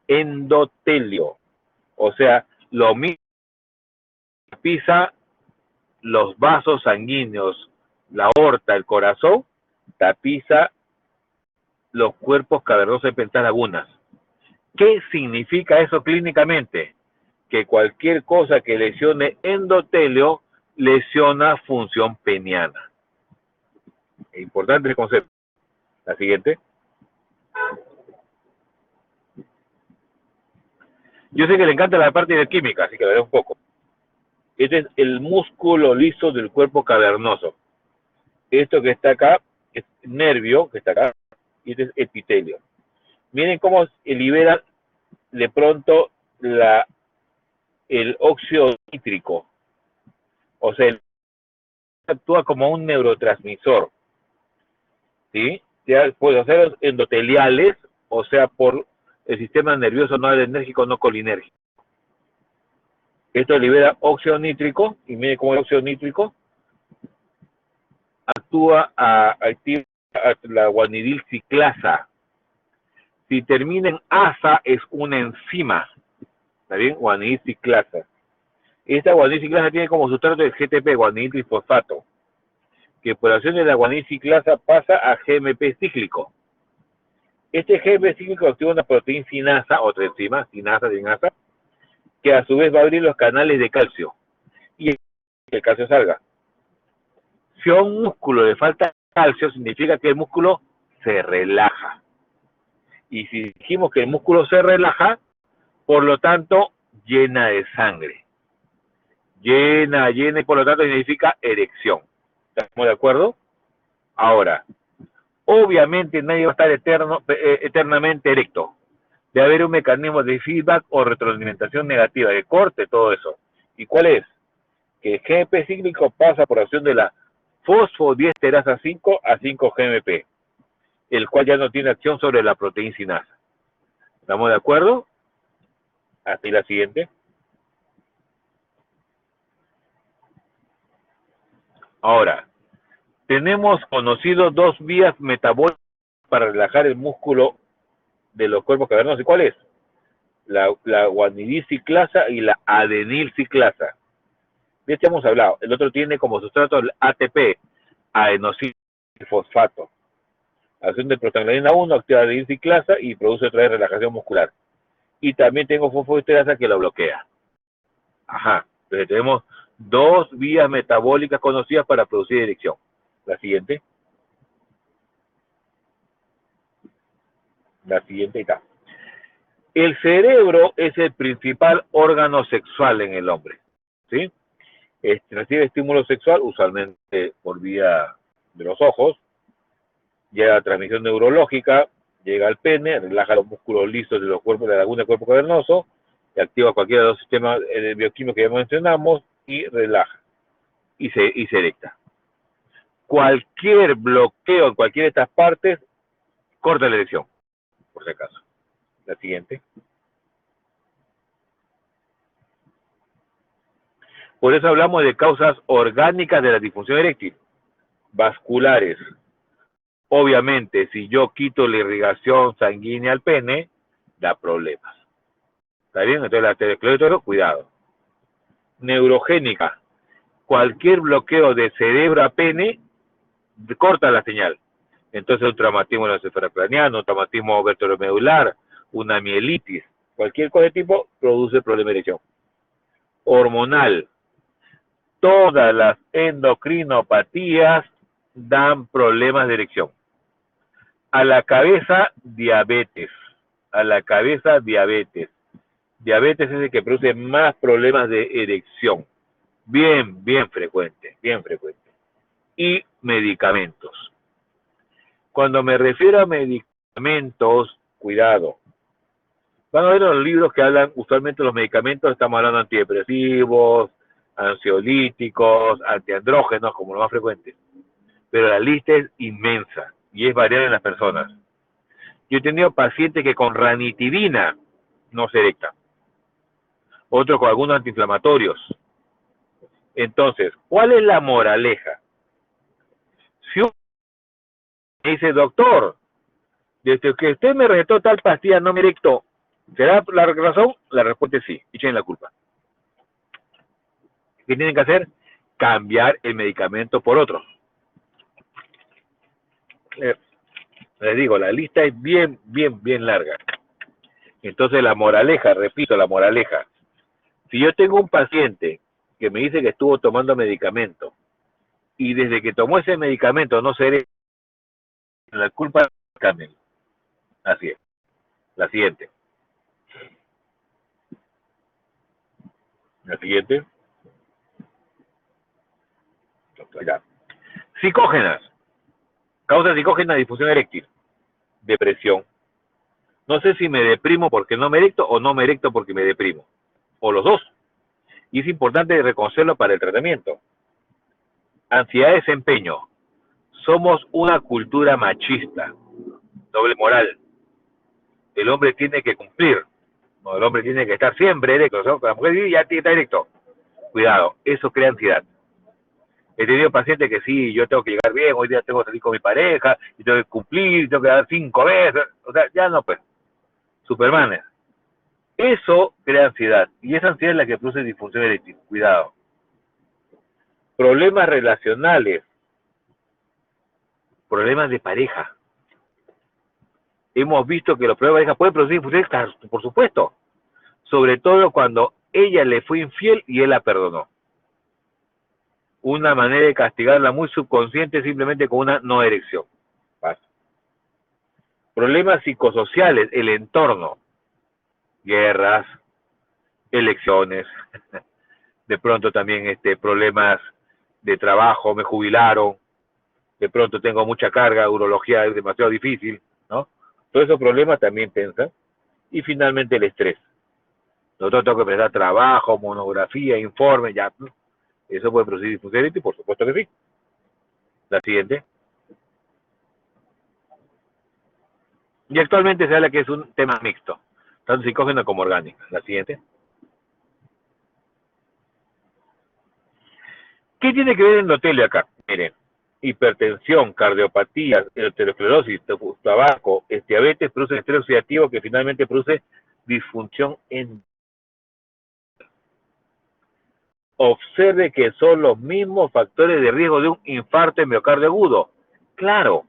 A: Endotelio. O sea, lo mismo tapiza los vasos sanguíneos, la aorta, el corazón, tapiza los cuerpos cavernosos de pentalagunas. ¿Qué significa eso clínicamente? Que cualquier cosa que lesione endotelio lesiona función peniana. Es importante el concepto. La siguiente. Yo sé que le encanta la parte de química, así que lo veré un poco. Este es el músculo liso del cuerpo cavernoso. Esto que está acá es nervio, que está acá, y este es epitelio. Miren cómo libera de pronto el óxido nítrico. O sea, actúa como un neurotransmisor. ¿Sí? Ya puede ser endoteliales, o sea, por el sistema nervioso no adrenérgico, no colinérgico. Esto libera óxido nítrico, y miren cómo el óxido nítrico actúa activa la guanidilciclasa. Si termina en asa, es una enzima. ¿Está bien? Guanidilciclasa. Esta guanidilciclasa tiene como sustrato el GTP, guanidiltrifosfato, que por acción de la guanidilciclasa pasa a GMP cíclico. Este GMP cíclico activa una proteína sinasa, otra enzima, sinasa, que a su vez va a abrir los canales de calcio y que el calcio salga. Si a un músculo le falta calcio, significa que el músculo se relaja. Y si dijimos que el músculo se relaja, por lo tanto, llena de sangre. Llena, y por lo tanto significa erección. ¿Estamos de acuerdo? Ahora, obviamente nadie va a estar eternamente erecto. Debe haber un mecanismo de feedback o retroalimentación negativa, de corte, todo eso. ¿Y cuál es? Que el GMP cíclico pasa por acción de la fosfodiesterasa 5 a 5-GMP, el cual ya no tiene acción sobre la proteína sinasa. ¿Estamos de acuerdo? Así la siguiente. Ahora, tenemos conocido dos vías metabólicas para relajar el músculo de los cuerpos cavernosos. ¿Y cuál es? La guanidilciclasa y la adenilciclasa. De este hemos hablado. El otro tiene como sustrato el ATP, adenosine-fosfato. Acción de prostaglandina 1 activa la adenilciclasa y produce otra vez relajación muscular. Y también tengo fosfodiesterasa que lo bloquea. Ajá. Entonces tenemos dos vías metabólicas conocidas para producir erección. La siguiente. La siguiente está. El cerebro es el principal órgano sexual en el hombre. ¿Sí? Recibe estímulo sexual, usualmente por vía de los ojos, llega a transmisión neurológica, llega al pene, relaja los músculos lisos de los cuerpos de la laguna del cuerpo cavernoso, y activa cualquiera de los sistemas bioquímicos que ya mencionamos, y relaja, y se erecta. Cualquier bloqueo en cualquiera de estas partes, corta la erección, por si acaso. La siguiente. Por eso hablamos de causas orgánicas de la disfunción eréctil, vasculares. Obviamente, si yo quito la irrigación sanguínea al pene, da problemas. ¿Está bien? Entonces la arteriosclerosis, cuidado. Neurogénica. Cualquier bloqueo de cerebro a pene corta la señal. Entonces un traumatismo encefalocraniano, un traumatismo vertebromedular, una mielitis, cualquier cosa de tipo produce problema de erección. Hormonal. Todas las endocrinopatías dan problemas de erección. A la cabeza, diabetes. A la cabeza, diabetes. Diabetes es el que produce más problemas de erección. Bien frecuente, bien frecuente. Y medicamentos. Cuando me refiero a medicamentos, cuidado. Van a ver los libros que hablan, usualmente los medicamentos, estamos hablando de antidepresivos, ansiolíticos, antiandrógenos, como lo más frecuente. Pero la lista es inmensa y es variable en las personas. Yo he tenido pacientes que con ranitidina no se erectan. Otros con algunos antiinflamatorios. Entonces, ¿cuál es la moraleja? Si uno me dice, doctor, desde que usted me recetó tal pastilla no me erectó, ¿será la razón? La respuesta es sí, echen la culpa. ¿Qué tienen que hacer? Cambiar el medicamento por otro. Les digo, la lista es bien larga. Entonces la moraleja, repito, la moraleja. Si yo tengo un paciente que me dice que estuvo tomando medicamento y desde que tomó ese medicamento no se erecta, la culpa cambia. Así es. La siguiente. La siguiente. Ya. Psicógenas. Causa psicógena de disfunción eréctil. Depresión. No sé si me deprimo porque no me erecto o no me erecto porque me deprimo. O los dos. Y es importante reconocerlo para el tratamiento. Ansiedad de desempeño. Somos una cultura machista. Doble moral. El hombre tiene que cumplir. No, el hombre tiene que estar siempre erecto. La mujer ya está erecto. Cuidado, eso crea ansiedad. He tenido pacientes que sí, yo tengo que llegar bien, hoy día tengo que salir con mi pareja, y tengo que cumplir, tengo que dar 5 veces, o sea, ya no, pues, Supermanes. Eso crea ansiedad, y esa ansiedad es la que produce disfunción eréctil, cuidado. Problemas relacionales, problemas de pareja. Hemos visto que los problemas de pareja pueden producir disfunción eréctil, por supuesto, sobre todo cuando ella le fue infiel y él la perdonó. Una manera de castigarla muy subconsciente simplemente con una no erección. Pasa. Problemas psicosociales, el entorno, guerras, elecciones, de pronto también problemas de trabajo, me jubilaron, de pronto tengo mucha carga, urología es demasiado difícil, ¿no? Todos esos problemas también pensan. Y finalmente el estrés. Nosotros tengo que prestar trabajo, monografía, informe, ya. ¿Eso puede producir disfunción eréctil? Por supuesto que sí. La siguiente. Y actualmente se habla que es un tema mixto, tanto psicógeno como orgánico. La siguiente. ¿Qué tiene que ver el endotelio acá? Miren, hipertensión, cardiopatía, arteriosclerosis, tabaco, diabetes produce estrés oxidativo que finalmente produce disfunción en. Observe que son los mismos factores de riesgo de un infarto de miocardio agudo. Claro,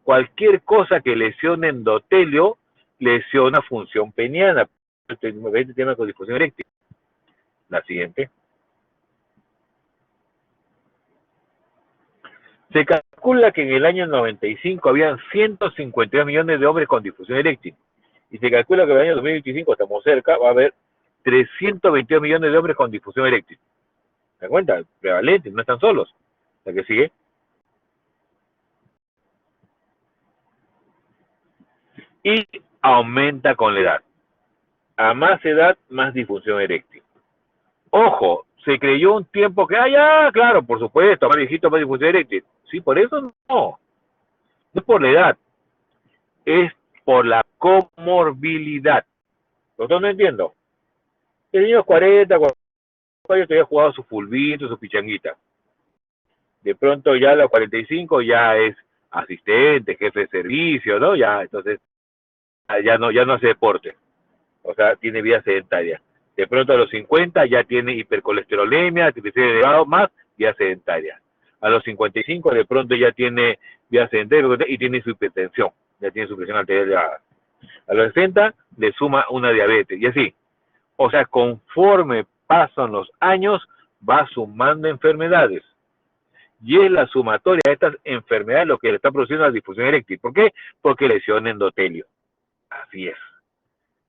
A: cualquier cosa que lesione endotelio lesiona función peniana. Este tema con disfunción eréctil. La siguiente. Se calcula que en el año 95 habían 152 millones de hombres con disfunción eréctil. Y se calcula que en el año 2025, estamos cerca, va a haber 322 millones de hombres con disfunción eréctil. ¿Se dan cuenta? Prevalente, no están solos. La que sigue. Y aumenta con la edad. A más edad, más disfunción eréctil. Ojo, se creyó un tiempo que, ya, claro, por supuesto, más viejito, más disfunción eréctil. Sí, por eso no. No es por la edad, es por la comorbilidad. ¿Lo no entiendo? El niño 40 años todavía ha jugado su fulbito, su pichanguita. De pronto ya a los 45 ya es asistente, jefe de servicio, ¿no? Ya, entonces, ya no hace deporte. O sea, tiene vida sedentaria. De pronto a los 50 ya tiene hipercolesterolemia, triglicéridos elevados, más vida sedentaria. A los 55 de pronto ya tiene vida sedentaria y tiene su hipertensión, ya tiene su presión arterial elevada. A los 60 le suma una diabetes y así. O sea, conforme pasan los años, va sumando enfermedades. Y es la sumatoria de estas enfermedades lo que le está produciendo la disfunción eréctil. ¿Por qué? Porque lesiona endotelio. Así es.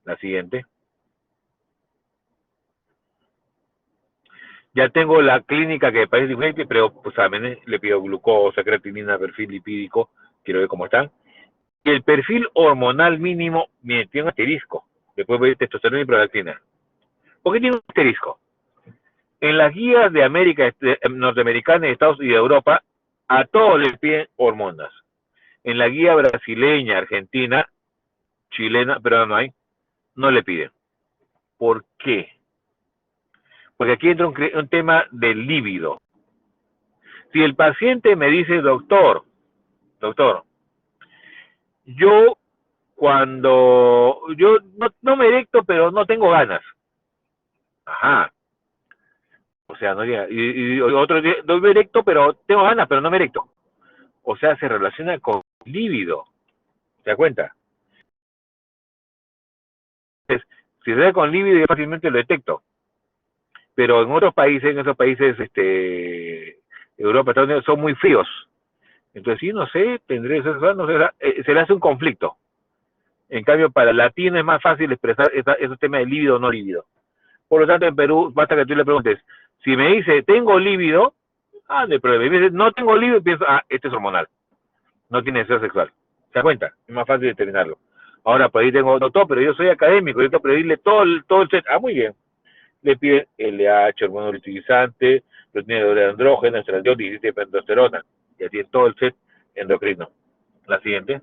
A: La siguiente. Ya tengo la clínica que parece diferente, pero pues también le pido glucosa, creatinina, perfil lipídico, quiero ver cómo están. Y el perfil hormonal mínimo tiene un asterisco. Después voy a testosterona y prolactina. ¿Por qué tiene un asterisco? En las guías de América, norteamericana, Estados y de Europa, a todos les piden hormonas. En la guía brasileña, argentina, chilena, pero no le piden. ¿Por qué? Porque aquí entra un tema del líbido. Si el paciente me dice, doctor, yo no me erecto, pero no tengo ganas. Ajá. O sea, no llega. Y otro día, no me erecto, pero tengo ganas, pero no me erecto. O sea, se relaciona con líbido. ¿Se da cuenta? Entonces, si se da con líbido, yo fácilmente lo detecto. Pero en otros países, Europa, Estados Unidos, son muy fríos. Entonces, sí, no sé, tendré sexual, no sé, se le hace un conflicto. En cambio, para el latino es más fácil expresar esos temas de líbido o no líbido. Por lo tanto, en Perú, basta que tú le preguntes, si me dice, tengo líbido, no hay problema. Y me dice, no tengo líbido, pienso, este es hormonal. No tiene deseo sexual. ¿Se da cuenta? Es más fácil determinarlo. Ahora, por ahí tengo, doctor, pero yo soy académico, yo tengo que pedirle todo el set. Muy bien. Le piden LH, hormona luteizante, proteína de andrógeno, estradiol, 17 de testosterona. Y así es todo el set endocrino. La siguiente.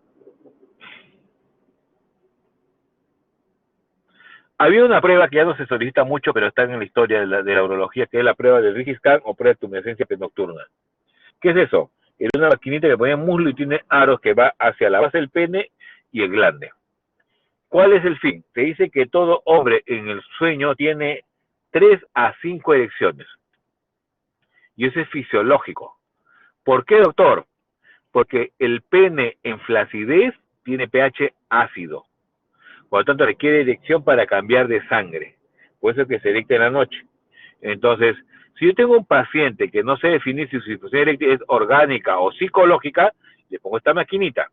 A: Había una prueba que ya no se solicita mucho, pero está en la historia de la urología, que es la prueba de Ricky-Scan o prueba de tumescencia nocturna. ¿Qué es eso? Es una maquinita que pone muslo y tiene aros que va hacia la base del pene y el glande. ¿Cuál es el fin? Se dice que todo hombre en el sueño tiene 3 a 5 erecciones. Y eso es fisiológico. ¿Por qué, doctor? Porque el pene en flacidez tiene pH ácido. Por lo tanto, requiere erección para cambiar de sangre. Por eso es que se erecta en la noche. Entonces, si yo tengo un paciente que no sé definir si su disfunción eréctil es orgánica o psicológica, le pongo esta maquinita.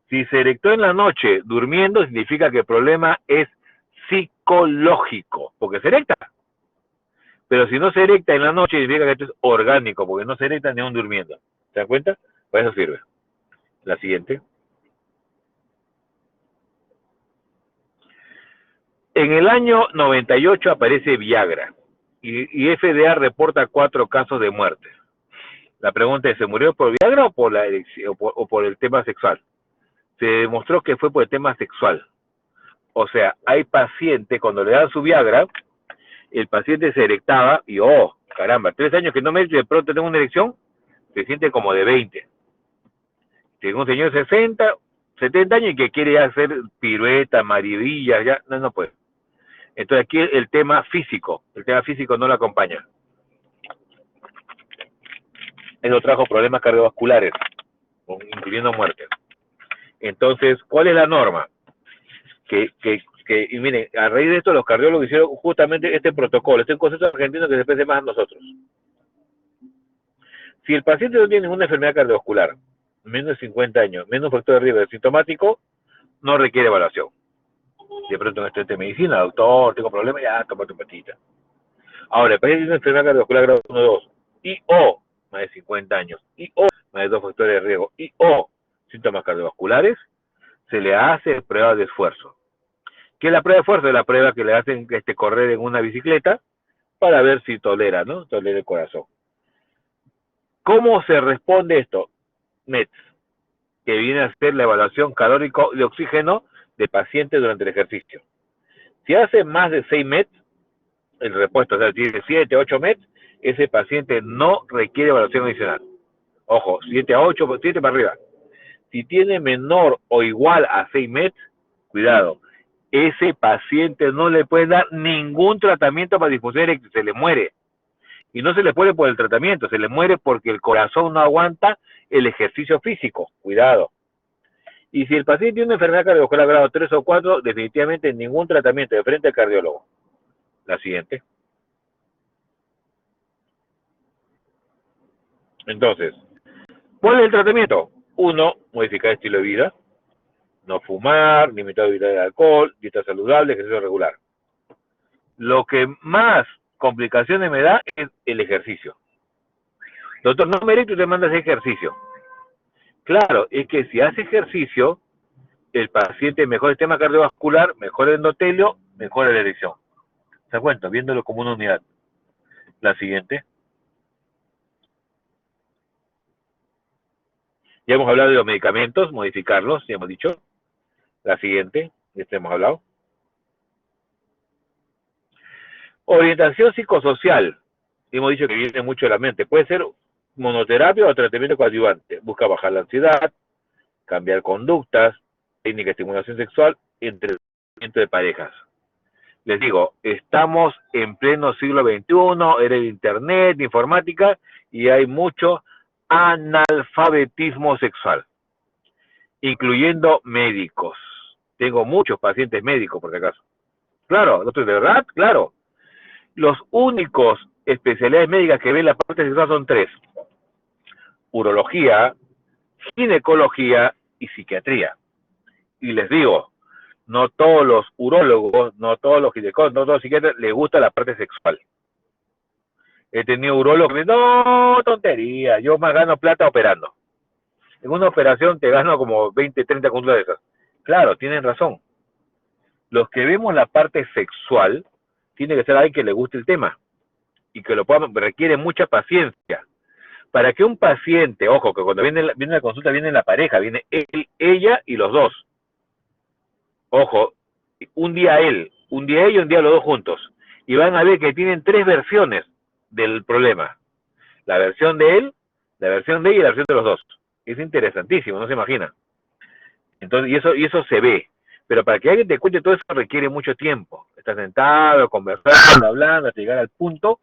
A: Si se erectó en la noche durmiendo, significa que el problema es psicológico, porque se erecta. Pero si no se erecta en la noche, significa que esto es orgánico, porque no se erecta ni aún durmiendo. ¿Se dan cuenta? Para eso sirve. La siguiente. En el año 98 aparece Viagra y FDA reporta 4 casos de muerte. La pregunta es, ¿se murió por Viagra o por la erección, o por el tema sexual? Se demostró que fue por el tema sexual. O sea, hay pacientes, cuando le dan su Viagra, el paciente se erectaba y, oh, caramba, 3 años que no me de pronto tengo una erección, se siente como de 20. Tengo un señor de 60, 70 años y que quiere hacer piruetas, maravillas, ya, no puede. Entonces aquí el tema físico no lo acompaña. Eso trajo problemas cardiovasculares, incluyendo muerte. Entonces, ¿cuál es la norma? Y miren, a raíz de esto los cardiólogos hicieron justamente este protocolo, este concepto argentino que se parece más a nosotros. Si el paciente no tiene ninguna enfermedad cardiovascular, menos de 50 años, menos factor de riesgo sintomático, no requiere evaluación. De pronto un estudiante de medicina, doctor, tengo problemas, ya, tómate un patita. Ahora, el paciente tiene una enfermedad cardiovascular grado 1 2, y o más de 50 años, y o más de 2 factores de riesgo, y o síntomas cardiovasculares, se le hace prueba de esfuerzo. ¿Qué es la prueba de esfuerzo? Es la prueba que le hacen correr en una bicicleta para ver si tolera, ¿no? Tolera el corazón. ¿Cómo se responde esto? METS, que viene a ser la evaluación calórico de oxígeno del paciente durante el ejercicio. Si hace más de 6 METS, el repuesto, o sea, tiene 7, 8 METS, ese paciente no requiere evaluación adicional. Ojo, 7 a 8, 7 para arriba. Si tiene menor o igual a 6 METS, cuidado, ese paciente no le puede dar ningún tratamiento para disfunción eréctil, se le muere. Y no se le muere por el tratamiento, se le muere porque el corazón no aguanta el ejercicio físico. Cuidado. Y si el paciente tiene una enfermedad cardiovascular grado 3 o 4, definitivamente ningún tratamiento de frente al cardiólogo. La siguiente. Entonces, ¿cuál es el tratamiento? 1, modificar el estilo de vida. No fumar, limitar el alcohol, dieta saludable, ejercicio regular. Lo que más complicaciones me da es el ejercicio. Doctor, no me erecto, te mandas ejercicio. Claro, es que si hace ejercicio, el paciente mejora el sistema cardiovascular, mejora el endotelio, mejora la erección. ¿Se da cuenta? Viéndolo como una unidad. La siguiente. Ya hemos hablado de los medicamentos, modificarlos, ya hemos dicho. La siguiente, ya hemos hablado. Orientación psicosocial. Hemos dicho que viene mucho de la mente. Puede ser monoterapia o tratamiento coadyuvante. Busca bajar la ansiedad, cambiar conductas, técnica de estimulación sexual, entrenamiento de parejas. Les digo, estamos en pleno siglo XXI, era el internet, de informática, y hay mucho analfabetismo sexual, incluyendo médicos. Tengo muchos pacientes médicos, por si acaso. Claro, doctor, ¿de verdad? Claro. Los únicos especialidades médicas que ven la parte sexual son 3. Urología, ginecología y psiquiatría. Y les digo, no todos los urólogos, no todos los ginecólogos, no todos los psiquiatras les gusta la parte sexual. He tenido urólogos que dicen, no, tontería, yo más gano plata operando. En una operación te gano como 20, 30 consultas de esas. Claro, tienen razón. Los que vemos la parte sexual, tiene que ser alguien que le guste el tema y que lo pueda, requiere mucha paciencia. Para que un paciente, ojo, que cuando viene la consulta viene la pareja, viene él, ella y los dos. Ojo, un día él, un día ella, un día los dos juntos. Y van a ver que tienen 3 versiones del problema. La versión de él, la versión de ella y la versión de los dos. Es interesantísimo, no se imagina. Entonces, y eso se ve. Pero para que alguien te cuente todo eso requiere mucho tiempo. Estás sentado, conversando, hablando, hasta llegar al punto,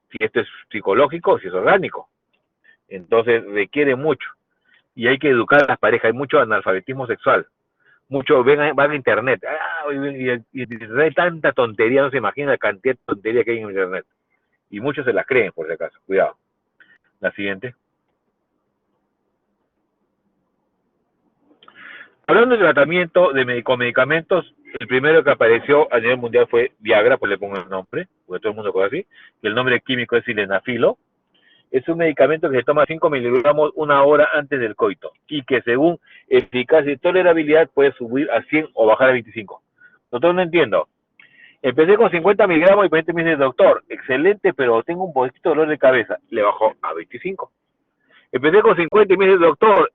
A: si esto es psicológico o si es orgánico. Entonces requiere mucho. Y hay que educar a las parejas. Hay mucho analfabetismo sexual. Muchos van a internet. Y hay tanta tontería, no se imagina la cantidad de tontería que hay en internet. Y muchos se las creen, por si acaso. Cuidado. La siguiente. Hablando de tratamiento con medicamentos, el primero que apareció a nivel mundial fue Viagra, pues le pongo el nombre, porque todo el mundo conoce así. El nombre químico es sildenafilo. Es un medicamento que se toma 5 miligramos una hora antes del coito y que según eficacia y tolerabilidad puede subir a 100 o bajar a 25. Doctor, no entiendo. Empecé con 50 miligramos y el paciente me dice, doctor, excelente, pero tengo un poquito de dolor de cabeza. Le bajó a 25. Empecé con 50 y me dice, doctor,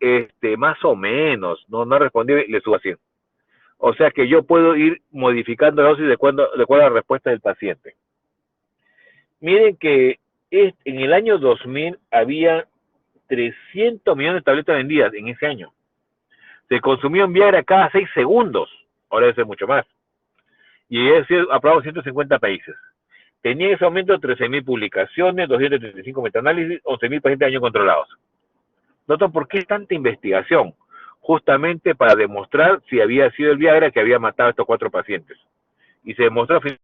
A: más o menos, no respondí, le subo a 100. O sea que yo puedo ir modificando la dosis de acuerdo a la respuesta del paciente. Miren que en el año 2000 había 300 millones de tabletas vendidas en ese año. Se consumían Viagra cada 6 segundos. Ahora debe ser mucho más. Y es aprobado en 150 países. Tenía en ese momento 13.000 publicaciones, 235 metaanálisis, 11.000 pacientes de año controlados. Doctor, ¿por qué tanta investigación? Justamente para demostrar si había sido el Viagra que había matado a estos 4 pacientes. Y se demostró que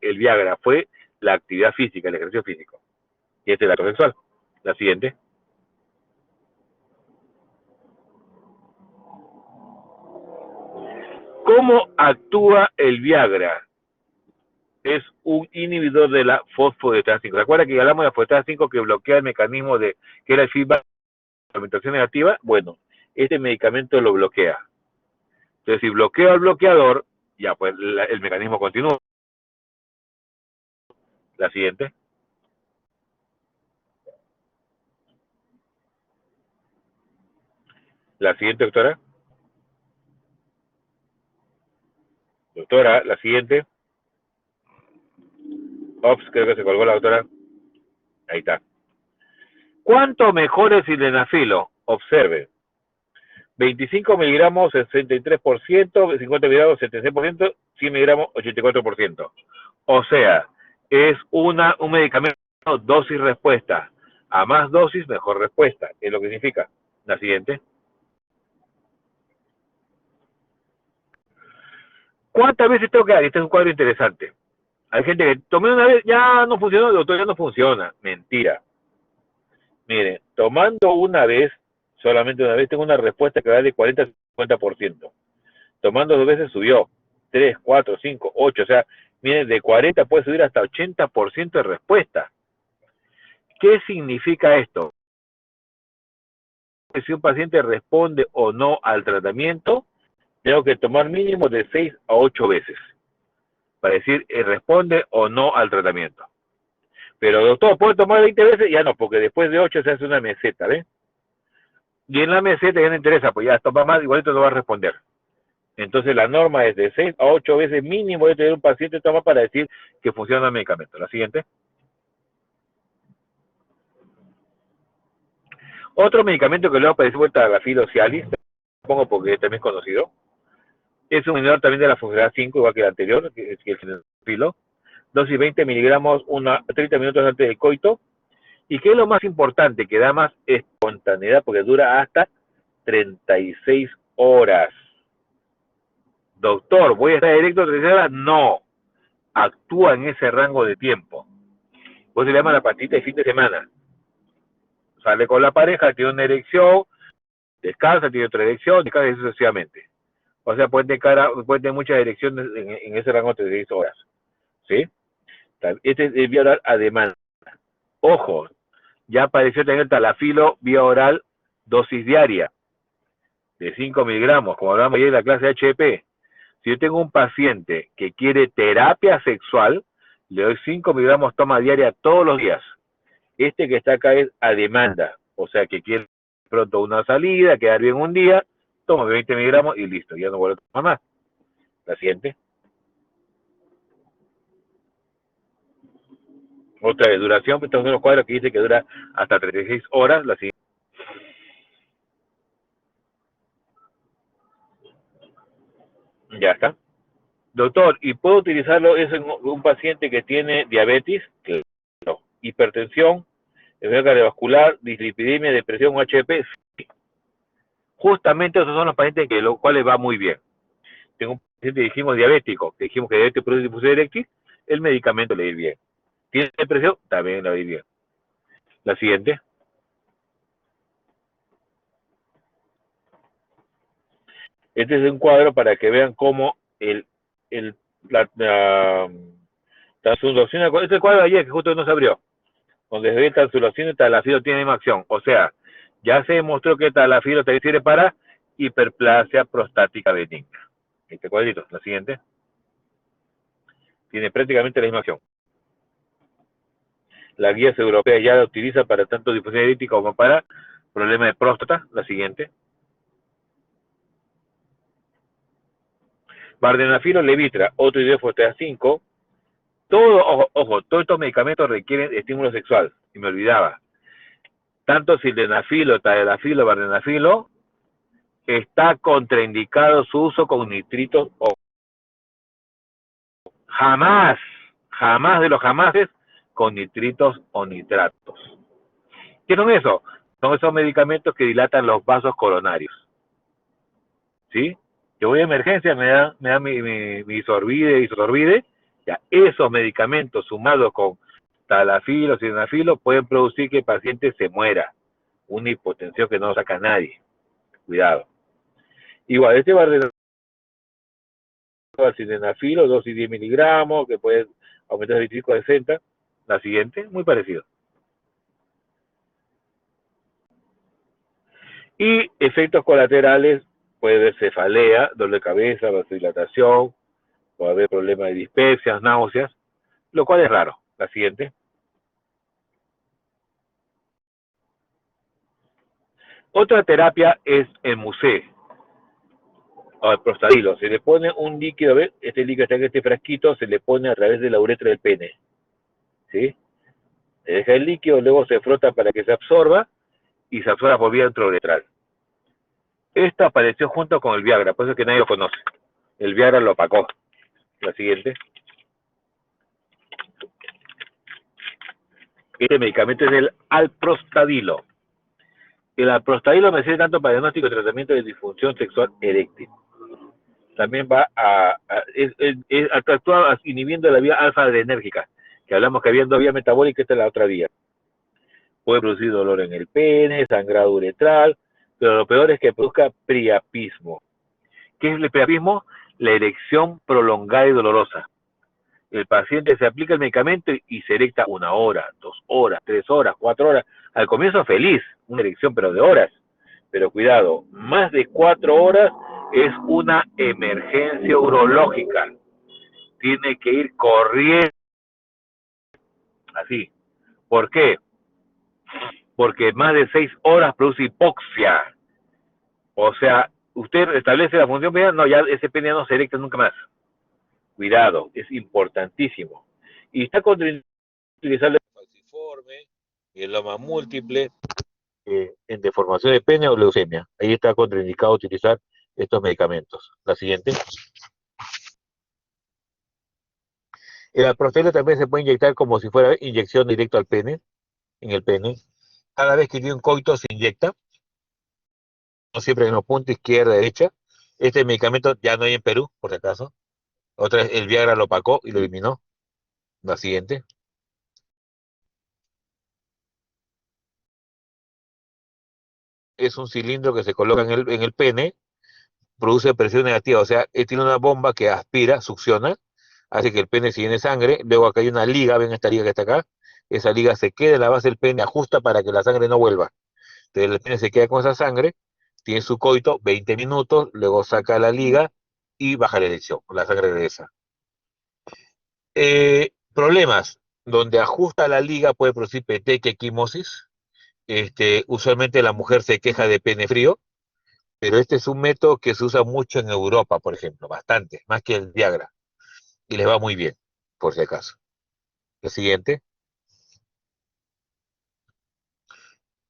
A: el Viagra fue la actividad física, el ejercicio físico. Y este es el acto sexual. La siguiente. ¿Cómo actúa el Viagra? Es un inhibidor de la fosfodiesterasa 5. ¿Se acuerdan que hablamos de la fosfodiesterasa 5 que bloquea el mecanismo de que era el feedback de la alimentación negativa? Bueno, este medicamento lo bloquea. Entonces, si bloquea el bloqueador, ya pues el mecanismo continúa. La siguiente. La siguiente, doctora. Doctora, la siguiente. Ops, creo que se colgó la doctora. Ahí está. ¿Cuánto mejor es sildenafilo? Observe. 25 miligramos, 63%, 50 miligramos, 76%, 100 miligramos, 84%. O sea, es un medicamento dosis-respuesta. A más dosis, mejor respuesta. Es lo que significa. La siguiente. ¿Cuántas veces tengo que dar? Este es un cuadro interesante. Hay gente que tomé una vez, ya no funcionó, doctor, ya no funciona. Mentira. Miren, tomando una vez, solamente una vez, tengo una respuesta que va de 40 a 50%. Tomando 2 veces subió 3, 4, 5, 8. O sea, miren, de 40 puede subir hasta 80% de respuesta. ¿Qué significa esto? Si un paciente responde o no al tratamiento, tengo que tomar mínimo de 6 a 8 veces para decir responde o no al tratamiento. Pero doctor, ¿puedo tomar 20 veces? Ya no, porque después de 8 se hace una meseta, ¿ves? Y en la meseta ya no interesa, pues ya toma más, igualito no va a responder. Entonces la norma es de 6 a 8 veces mínimo de tener un paciente toma para decir que funciona el medicamento. La siguiente. Otro medicamento que le va a aparecer vuelta a la filocialis, pongo porque también es conocido, es un inhibidor también de la fosfodiesterasa 5, igual que el anterior, que es el filo. Dosis 20 miligramos 30 minutos antes del coito. Y que es lo más importante, que da más espontaneidad, porque dura hasta 36 horas. Doctor, ¿voy a estar directo 36 horas? No. Actúa en ese rango de tiempo. Pues se le llama la pastita de fin de semana. Sale con la pareja, tiene una erección, descansa, tiene otra erección, descansa y sucesivamente. O sea, puede tener muchas erecciones en ese rango de 36 horas. ¿Sí? Este es vía oral a demanda. Ojo, ya apareció también el talafilo vía oral dosis diaria de 5 miligramos, como hablamos ayer en la clase de HEP. Si yo tengo un paciente que quiere terapia sexual, le doy 5 miligramos toma diaria todos los días. Este que está acá es a demanda, o sea que quiere pronto una salida, quedar bien un día, toma 20 miligramos y listo, ya no vuelve a tomar más. La siguiente. Otra vez, duración, estos son los cuadros que dice que dura hasta 36 horas. La siguiente. Ya está. Doctor, ¿y puedo utilizarlo eso en un paciente que tiene diabetes? Claro. Hipertensión, enfermedad cardiovascular, dislipidemia, depresión, HP. Sí. Justamente esos son los pacientes que los cuales va muy bien. Tengo un paciente que dijimos diabético, que dijimos que diabetes produce difusión eréctil, el medicamento le va a ir bien. ¿Tiene depresión? También le va a ir bien. La siguiente. Este es un cuadro para que vean cómo la transulación, este cuadro de ayer que justo no se abrió, donde se ve transulación y talafilo tiene misma acción. O sea, ya se demostró que talafilo también sirve para hiperplasia prostática benigna. Este cuadrito, la siguiente, tiene prácticamente la misma acción. Las guías europeas ya la utilizan para tanto difusión eréctica como para problemas de próstata. La siguiente. Vardenafilo, Levitra, otro idiofosfata 5. Todo, ojo, todos estos medicamentos requieren estímulo sexual. Y me olvidaba. Tanto sildenafilo, tadalafilo, vardenafilo, está contraindicado su uso con nitritos o jamás de los jamases con nitritos o nitratos. ¿Qué son eso? Son esos medicamentos que dilatan los vasos coronarios. ¿Sí? Yo voy a emergencia, me da mi isosorbide, ya esos medicamentos sumados con talafilo, sildenafilo pueden producir que el paciente se muera. Una hipotensión que no saca nadie. Cuidado. Igual, este vardenafilo, sildenafilo, dosis 10 miligramos, que puede aumentar el 25 a 60. La siguiente, muy parecido. Y efectos colaterales, puede haber cefalea, dolor de cabeza, vasodilatación, puede haber problemas de dispepsias, náuseas, lo cual es raro. La siguiente. Otra terapia es el musé, o el prostadilo. Se le pone un líquido, ¿ves? Este líquido está en este frasquito, se le pone a través de la uretra del pene. ¿Sí? Se deja el líquido, luego se frota para que se absorba y se absorba por vía intrauretral. Esto apareció junto con el Viagra, por eso es que nadie lo conoce. El Viagra lo opacó. La siguiente. Este medicamento es el alprostadilo. El alprostadilo me sirve tanto para diagnóstico y tratamiento de disfunción sexual eréctil. También va actúa inhibiendo la vía alfa-adrenérgica, que hablamos que había dos vías metabólicas, esta es la otra vía. Puede producir dolor en el pene, sangrado uretral, pero lo peor es que produzca priapismo. ¿Qué es el priapismo? La erección prolongada y dolorosa. El paciente se aplica el medicamento y se erecta 1 hora, 2 horas, 3 horas, 4 horas. Al comienzo feliz, una erección pero de horas. Pero cuidado, más de 4 horas es una emergencia urológica. Tiene que ir corriendo. Así. ¿Por qué? Porque más de 6 horas produce hipoxia. O sea, usted establece la función peniana, no, ya ese pene no se erecta nunca más. Cuidado, es importantísimo. Y está contraindicado utilizar el falciforme, el loma múltiple, en deformación de pene o leucemia. Ahí está contraindicado utilizar estos medicamentos. La siguiente. El alprostadilo también se puede inyectar como si fuera inyección directa al pene, en el pene. Cada vez que tiene un coito se inyecta, no siempre en los puntos izquierda, derecha. Este medicamento ya no hay en Perú, por si acaso. Otra vez el Viagra lo opacó y lo eliminó. La siguiente. Es un cilindro que se coloca en el pene, produce presión negativa, o sea, tiene una bomba que aspira, succiona, hace que el pene se llene de sangre, luego acá hay una liga, ven esta liga que está acá, esa liga se queda en la base del pene, ajusta para que la sangre no vuelva. Entonces el pene se queda con esa sangre, tiene su coito, 20 minutos, luego saca la liga y baja la erección, la sangre regresa. Problemas, donde ajusta la liga puede producir petequia, equimosis. Usualmente la mujer se queja de pene frío,
D: Pero este es un método que se usa mucho en Europa, por ejemplo, bastante, más que el Viagra. Y les va muy bien, por si acaso. El siguiente.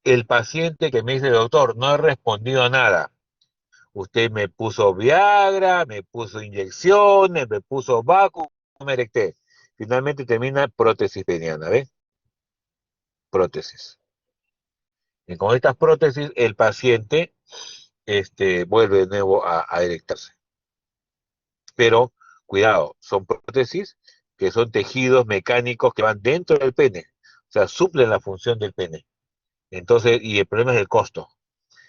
D: El paciente que me dice, doctor, no he respondido a nada. Usted me puso Viagra, me puso inyecciones, me puso vacu, no me erecté. Finalmente termina prótesis peniana, ¿ves? Prótesis. Y con estas prótesis, el paciente vuelve de nuevo a erectarse. Pero, cuidado, son prótesis que son tejidos mecánicos que van dentro del pene. O sea, suplen la función del pene. Entonces, y el problema es el costo.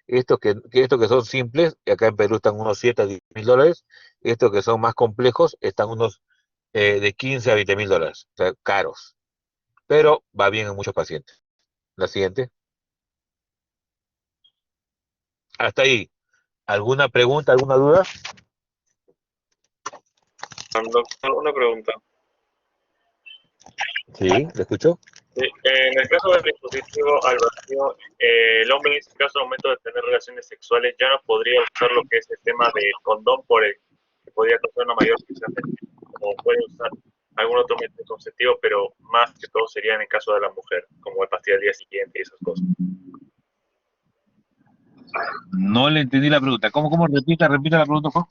D: Estos que son simples, acá en Perú están unos 7 a 10 mil dólares, estos que son más complejos están unos de 15 a 20 mil dólares, o sea, caros, pero va bien en muchos pacientes. La siguiente. Hasta ahí. ¿Alguna pregunta, alguna duda?
C: Doctor, una pregunta.
D: Sí, ¿le escucho?
C: En el caso del dispositivo al vacío, el hombre en este caso, al momento de tener relaciones sexuales, ya no podría usar lo que es el tema del condón por el que podría causar una mayor fixación, como puede usar algún otro método anticonceptivo, pero más que todo sería en el caso de la mujer, como el pastilla al día siguiente y esas cosas.
D: No le entendí la pregunta. ¿Cómo? Repita la pregunta, Juan.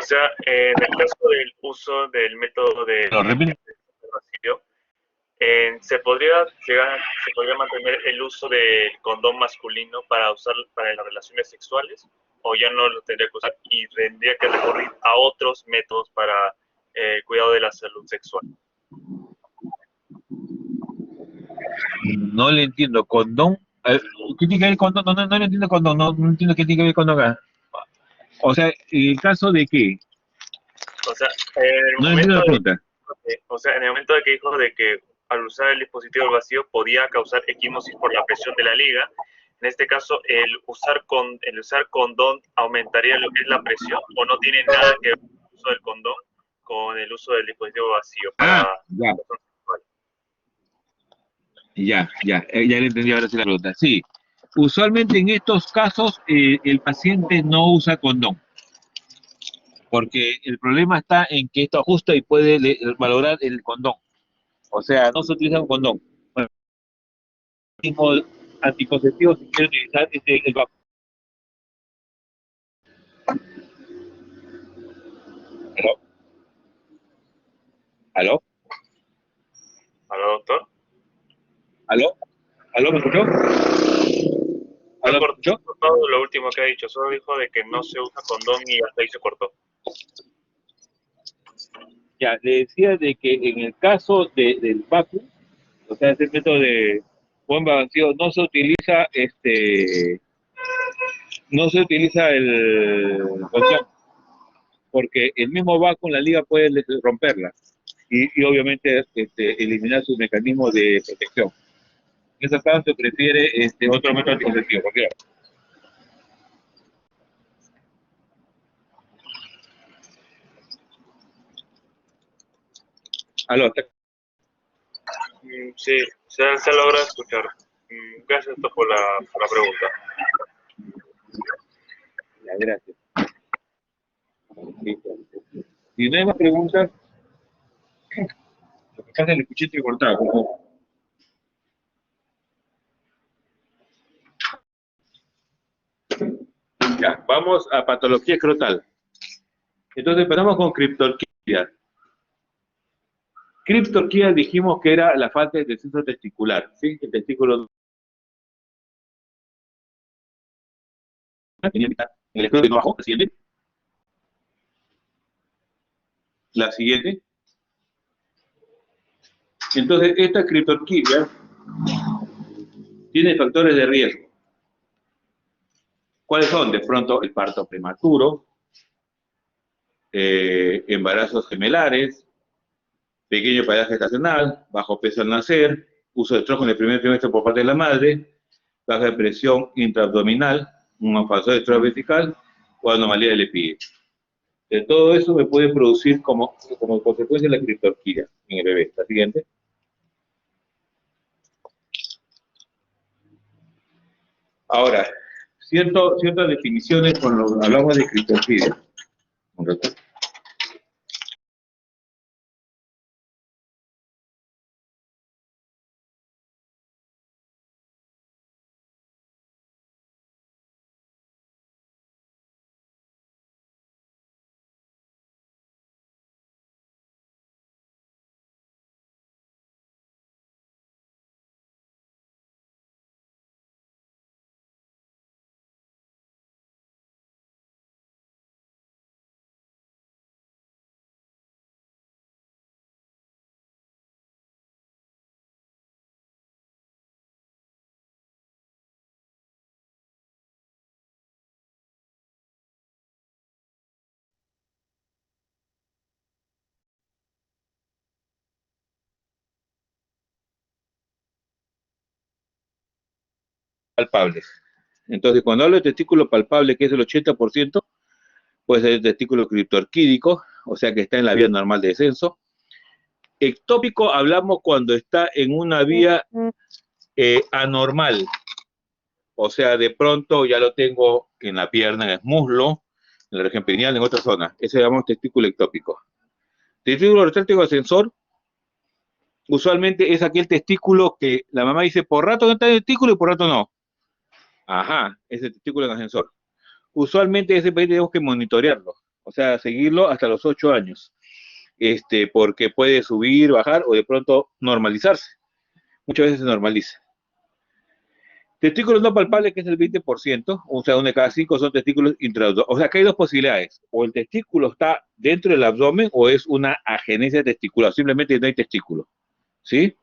C: O sea, en el caso del uso del método del vacío, se podría mantener el uso del condón masculino para usar para las relaciones sexuales, o ya no lo tendría que usar y tendría que recurrir a otros métodos para el cuidado de la salud sexual.
D: No le entiendo. ¿Condón? ¿Qué tiene que ver condón? No le entiendo condón. No entiendo qué tiene que ver condón acá. O sea, ¿en el caso de qué?
C: O sea, en el
D: No entiendo la pregunta.
C: en el momento de que dijo de que al usar el dispositivo del vacío podía causar equimosis por la presión de la liga, en este caso el usar condón aumentaría lo que es la presión, o no tiene nada que ver con el uso del condón con el uso del dispositivo vacío para
D: Ya. Ya le entendí ahora sí la pregunta. Sí, usualmente en estos casos el paciente no usa condón, porque el problema está en que esto ajusta y puede valorar el condón. O sea, no se utiliza un condón. Bueno, el mismo anticonceptivo si quiere utilizar el vapor. ¿Aló? ¿Aló?
C: ¿Aló, doctor?
D: ¿Aló? ¿Aló? ¿Me escuchó?
C: Fue
D: ¿Aló? ¿Me escuchó?
C: cortado lo último que ha dicho, solo dijo de que no se usa condón y hasta ahí se cortó.
D: Ya, le decía de que en el caso del vacuum, o sea, ese método de bomba vacío, no se utiliza el condón, porque el mismo vacuum la liga puede romperla y obviamente eliminar sus mecanismos de protección. En ese caso se prefiere otro método anticonceptivo, cualquiera. Aló,
C: Sí, se logra escuchar. Gracias por la pregunta.
D: ya, gracias. Listo. Si no hay más preguntas, lo que pasa es que le escuché cortado, por favor. Ya, vamos a patología escrotal. Entonces empezamos con criptorquía. Criptorquía dijimos que era la falta de descenso testicular, ¿sí? El testículo en el escroto no bajó. La siguiente. La siguiente. Entonces, esta criptorquía tiene factores de riesgo. ¿Cuáles son? De pronto, el parto prematuro, embarazos gemelares, pequeño padaje gestacional, bajo peso al nacer, uso de estrógeno en el primer trimestre por parte de la madre, baja presión intraabdominal, una falso de estrés vertical o anomalía del EPI. De todo eso me puede producir como consecuencia la criptorquía en el bebé. La siguiente. Ahora,
A: ciertas definiciones cuando hablamos de criptorquidia. ¿Correcto? Palpables. Entonces, cuando hablo de testículo palpable, que es el 80%, puede ser el testículo criptorquídico, o sea que está en la vía normal de descenso. Ectópico hablamos cuando está en una vía anormal, o sea, de pronto ya lo tengo en la pierna, en el muslo, en la región perineal, en otra zona. Ese llamamos testículo ectópico. Testículo retráctico ascensor, usualmente es aquel testículo que la mamá dice, por rato no está el testículo y por rato no. Ajá, ese testículo en ascensor. Usualmente ese país tenemos que monitorearlo, o sea, seguirlo hasta los 8 años, porque puede subir, bajar o de pronto normalizarse. Muchas veces se normaliza. Testículos no palpables, que es el 20%, o sea, uno de cada 5 son testículos intraabdominales. O sea, que hay dos posibilidades. O el testículo está dentro del abdomen o es una agenesia testicular. Simplemente no hay testículo. ¿Sí?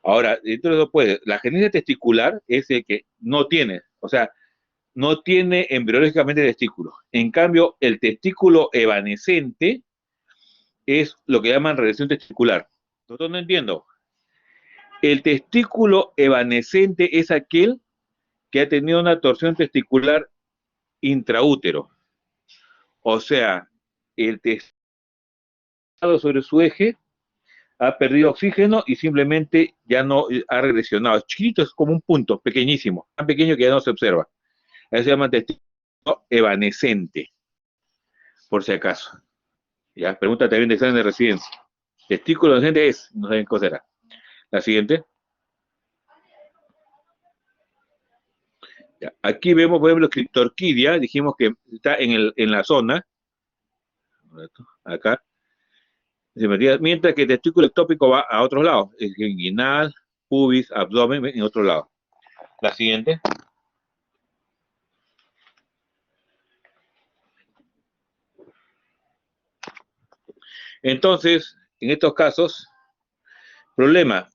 A: Ahora, dentro de eso puede. La agenesia testicular es el que no tiene. O sea, no tiene embriológicamente testículo. En cambio, el testículo evanescente es lo que llaman regresión testicular. Nosotros no entiendo. El testículo evanescente es aquel que ha tenido una torsión testicular intraútero. O sea, el testículo sobre su eje ha perdido oxígeno y simplemente ya no ha regresionado. Es chiquito, es como un punto, pequeñísimo, tan pequeño que ya no se observa. Eso se llama testículo evanescente, por si acaso. Ya, pregunta también de examen de residencia. Testículo evanescente es, no saben qué será. La siguiente. Ya, aquí vemos, por ejemplo, criptorquidia, dijimos que está en la zona, acá, mientras que el testículo ectópico va a otros lados, inguinal, pubis, abdomen, en otro lado. La siguiente. Entonces, en estos casos, problema,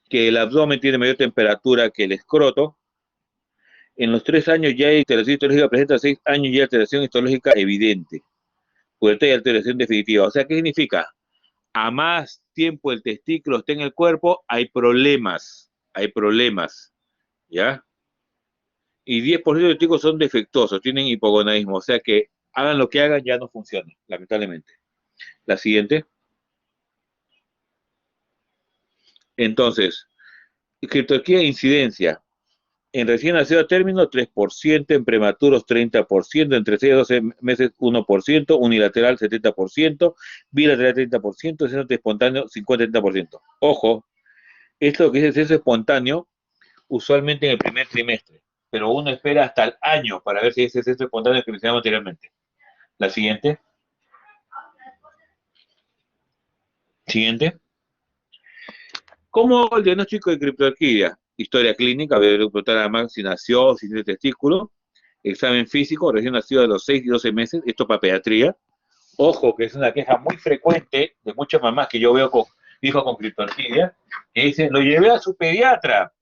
A: que el abdomen tiene mayor temperatura que el escroto. En los 3 años ya hay alteración histológica, presenta 6 años ya alteración histológica evidente. Pubertad y alteración definitiva. O sea, ¿qué significa? A más tiempo el testículo esté en el cuerpo, hay problemas, ¿ya? Y 10% de los testículos son defectuosos, tienen hipogonadismo, o sea que hagan lo que hagan, ya no funciona, lamentablemente. La siguiente. Entonces, criptorquía incidencia. En recién nacido a término, 3%, en prematuros 30%, entre 6 y 12 meses 1%, unilateral 70%, bilateral 30%, ceso espontáneo 50-30%. Ojo, esto que es el ceso espontáneo, usualmente en el primer trimestre, pero uno espera hasta el año para ver si ese ceso espontáneo que mencionamos anteriormente. La siguiente. Siguiente. ¿Cómo el diagnóstico de criptorquidia? Historia clínica, ver la más si nació, si tiene testículo, examen físico, recién nacido de los 6 y 12 meses, esto para pediatría. Ojo, que es una queja muy frecuente de muchas mamás que yo veo con hijos con criptorquidia, que dicen, lo llevé a su pediatra,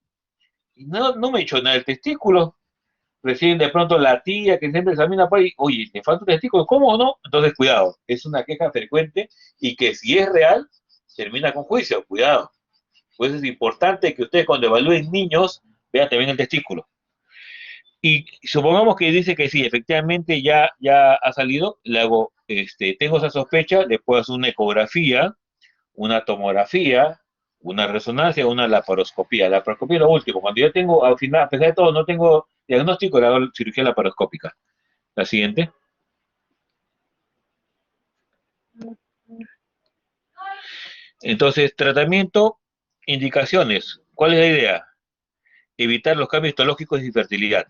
A: y no me echó nada el testículo. Recién de pronto la tía que siempre examina, pues, oye, ¿te falta un testículo? ¿Cómo o no? Entonces, cuidado, es una queja frecuente y que si es real, termina con juicio, cuidado. Pues es importante que ustedes cuando evalúen niños, vean también el testículo. Y supongamos que dice que sí, efectivamente ya ha salido, le hago, tengo esa sospecha, le puedo hacer una ecografía, una tomografía, una resonancia, una laparoscopía. La laparoscopía es lo último. Cuando yo tengo, al final, a pesar de todo, no tengo
D: Diagnóstico, le hago cirugía laparoscópica. La siguiente. Entonces, tratamiento, indicaciones. ¿Cuál es la idea? Evitar los cambios histológicos y infertilidad.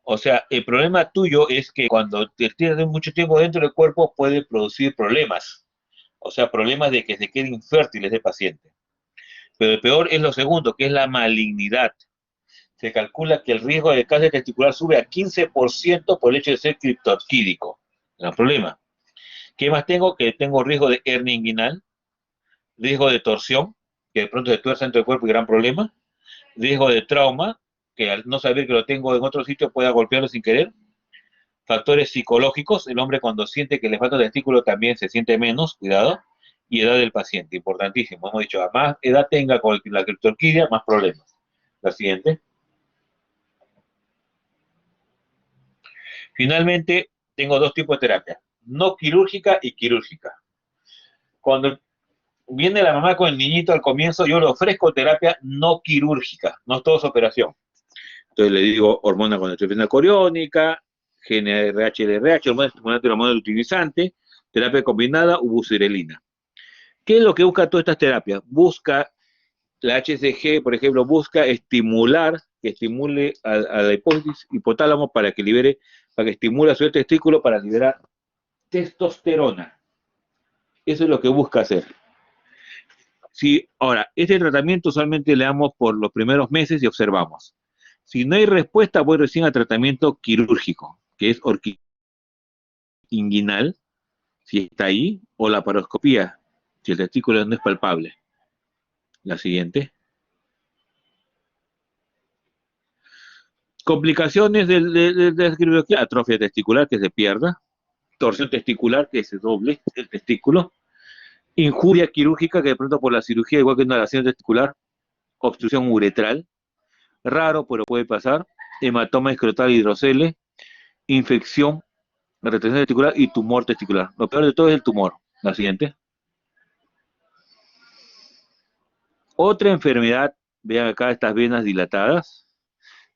D: O sea, el problema tuyo es que cuando te tienes mucho tiempo dentro del cuerpo puede producir problemas. O sea, problemas de que se quede infértil ese paciente. Pero el peor es lo segundo, que es la malignidad. Se calcula que el riesgo de cáncer testicular sube a 15% por el hecho de ser criptorquídico. No hay problema. ¿Qué más tengo? Que tengo riesgo de hernia inguinal, riesgo de torsión, que de pronto se tuerce dentro del cuerpo y gran problema, riesgo de trauma, que al no saber que lo tengo en otro sitio pueda golpearlo sin querer, factores psicológicos, el hombre cuando siente que le falta testículo también se siente menos, cuidado, y edad del paciente, importantísimo. Hemos dicho, a más edad tenga con la criptorquidia, más problemas. La siguiente. Finalmente, tengo dos tipos de terapia, no quirúrgica y quirúrgica. Cuando viene la mamá con el niñito al comienzo, yo le ofrezco terapia no quirúrgica, no es todo su operación. Entonces le digo hormona con estrofina coriónica, GnRH, LRH, hormona estimulante de hormona luteinizante, terapia combinada, ubucirelina. ¿Qué es lo que busca todas estas terapias? Busca, la HCG, por ejemplo, busca estimular, que estimule a la hipófisis hipotálamo para que libere, para que estimule a su testículo para liberar testosterona. Eso es lo que busca hacer. Si, ahora, este tratamiento usualmente le damos por los primeros meses y observamos. Si no hay respuesta, voy recién a tratamiento quirúrgico, que es inguinal, si está ahí, o la laparoscopía, si el testículo no es palpable. La siguiente. Complicaciones de la quirugía, atrofia testicular, que se pierda, torsión testicular, que se doble el testículo, injuria quirúrgica, que de pronto por la cirugía, igual que una lesión testicular, obstrucción uretral, raro, pero puede pasar, hematoma escrotal hidrocele, infección, retención testicular y tumor testicular. Lo peor de todo es el tumor. La siguiente. Otra enfermedad, vean acá estas venas dilatadas,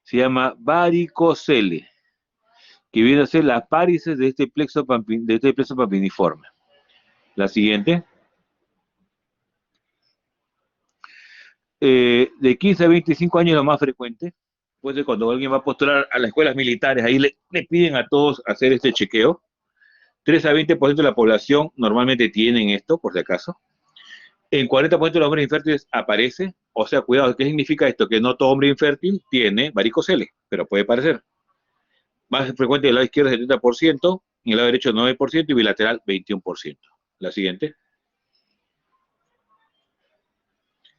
D: se llama varicocele, que viene a ser las varices de este plexo pampiniforme. La siguiente. De 15 a 25 años es lo más frecuente. Pues cuando alguien va a postular a las escuelas militares, ahí le piden a todos hacer este chequeo. 3 a 20% de la población normalmente tienen esto, por si acaso. En 40% de los hombres infértiles aparece. O sea, cuidado, ¿qué significa esto? Que no todo hombre infértil tiene varicocele, pero puede parecer. Más frecuente del lado izquierdo es 70%, en el lado derecho 9% y bilateral 21%. La siguiente.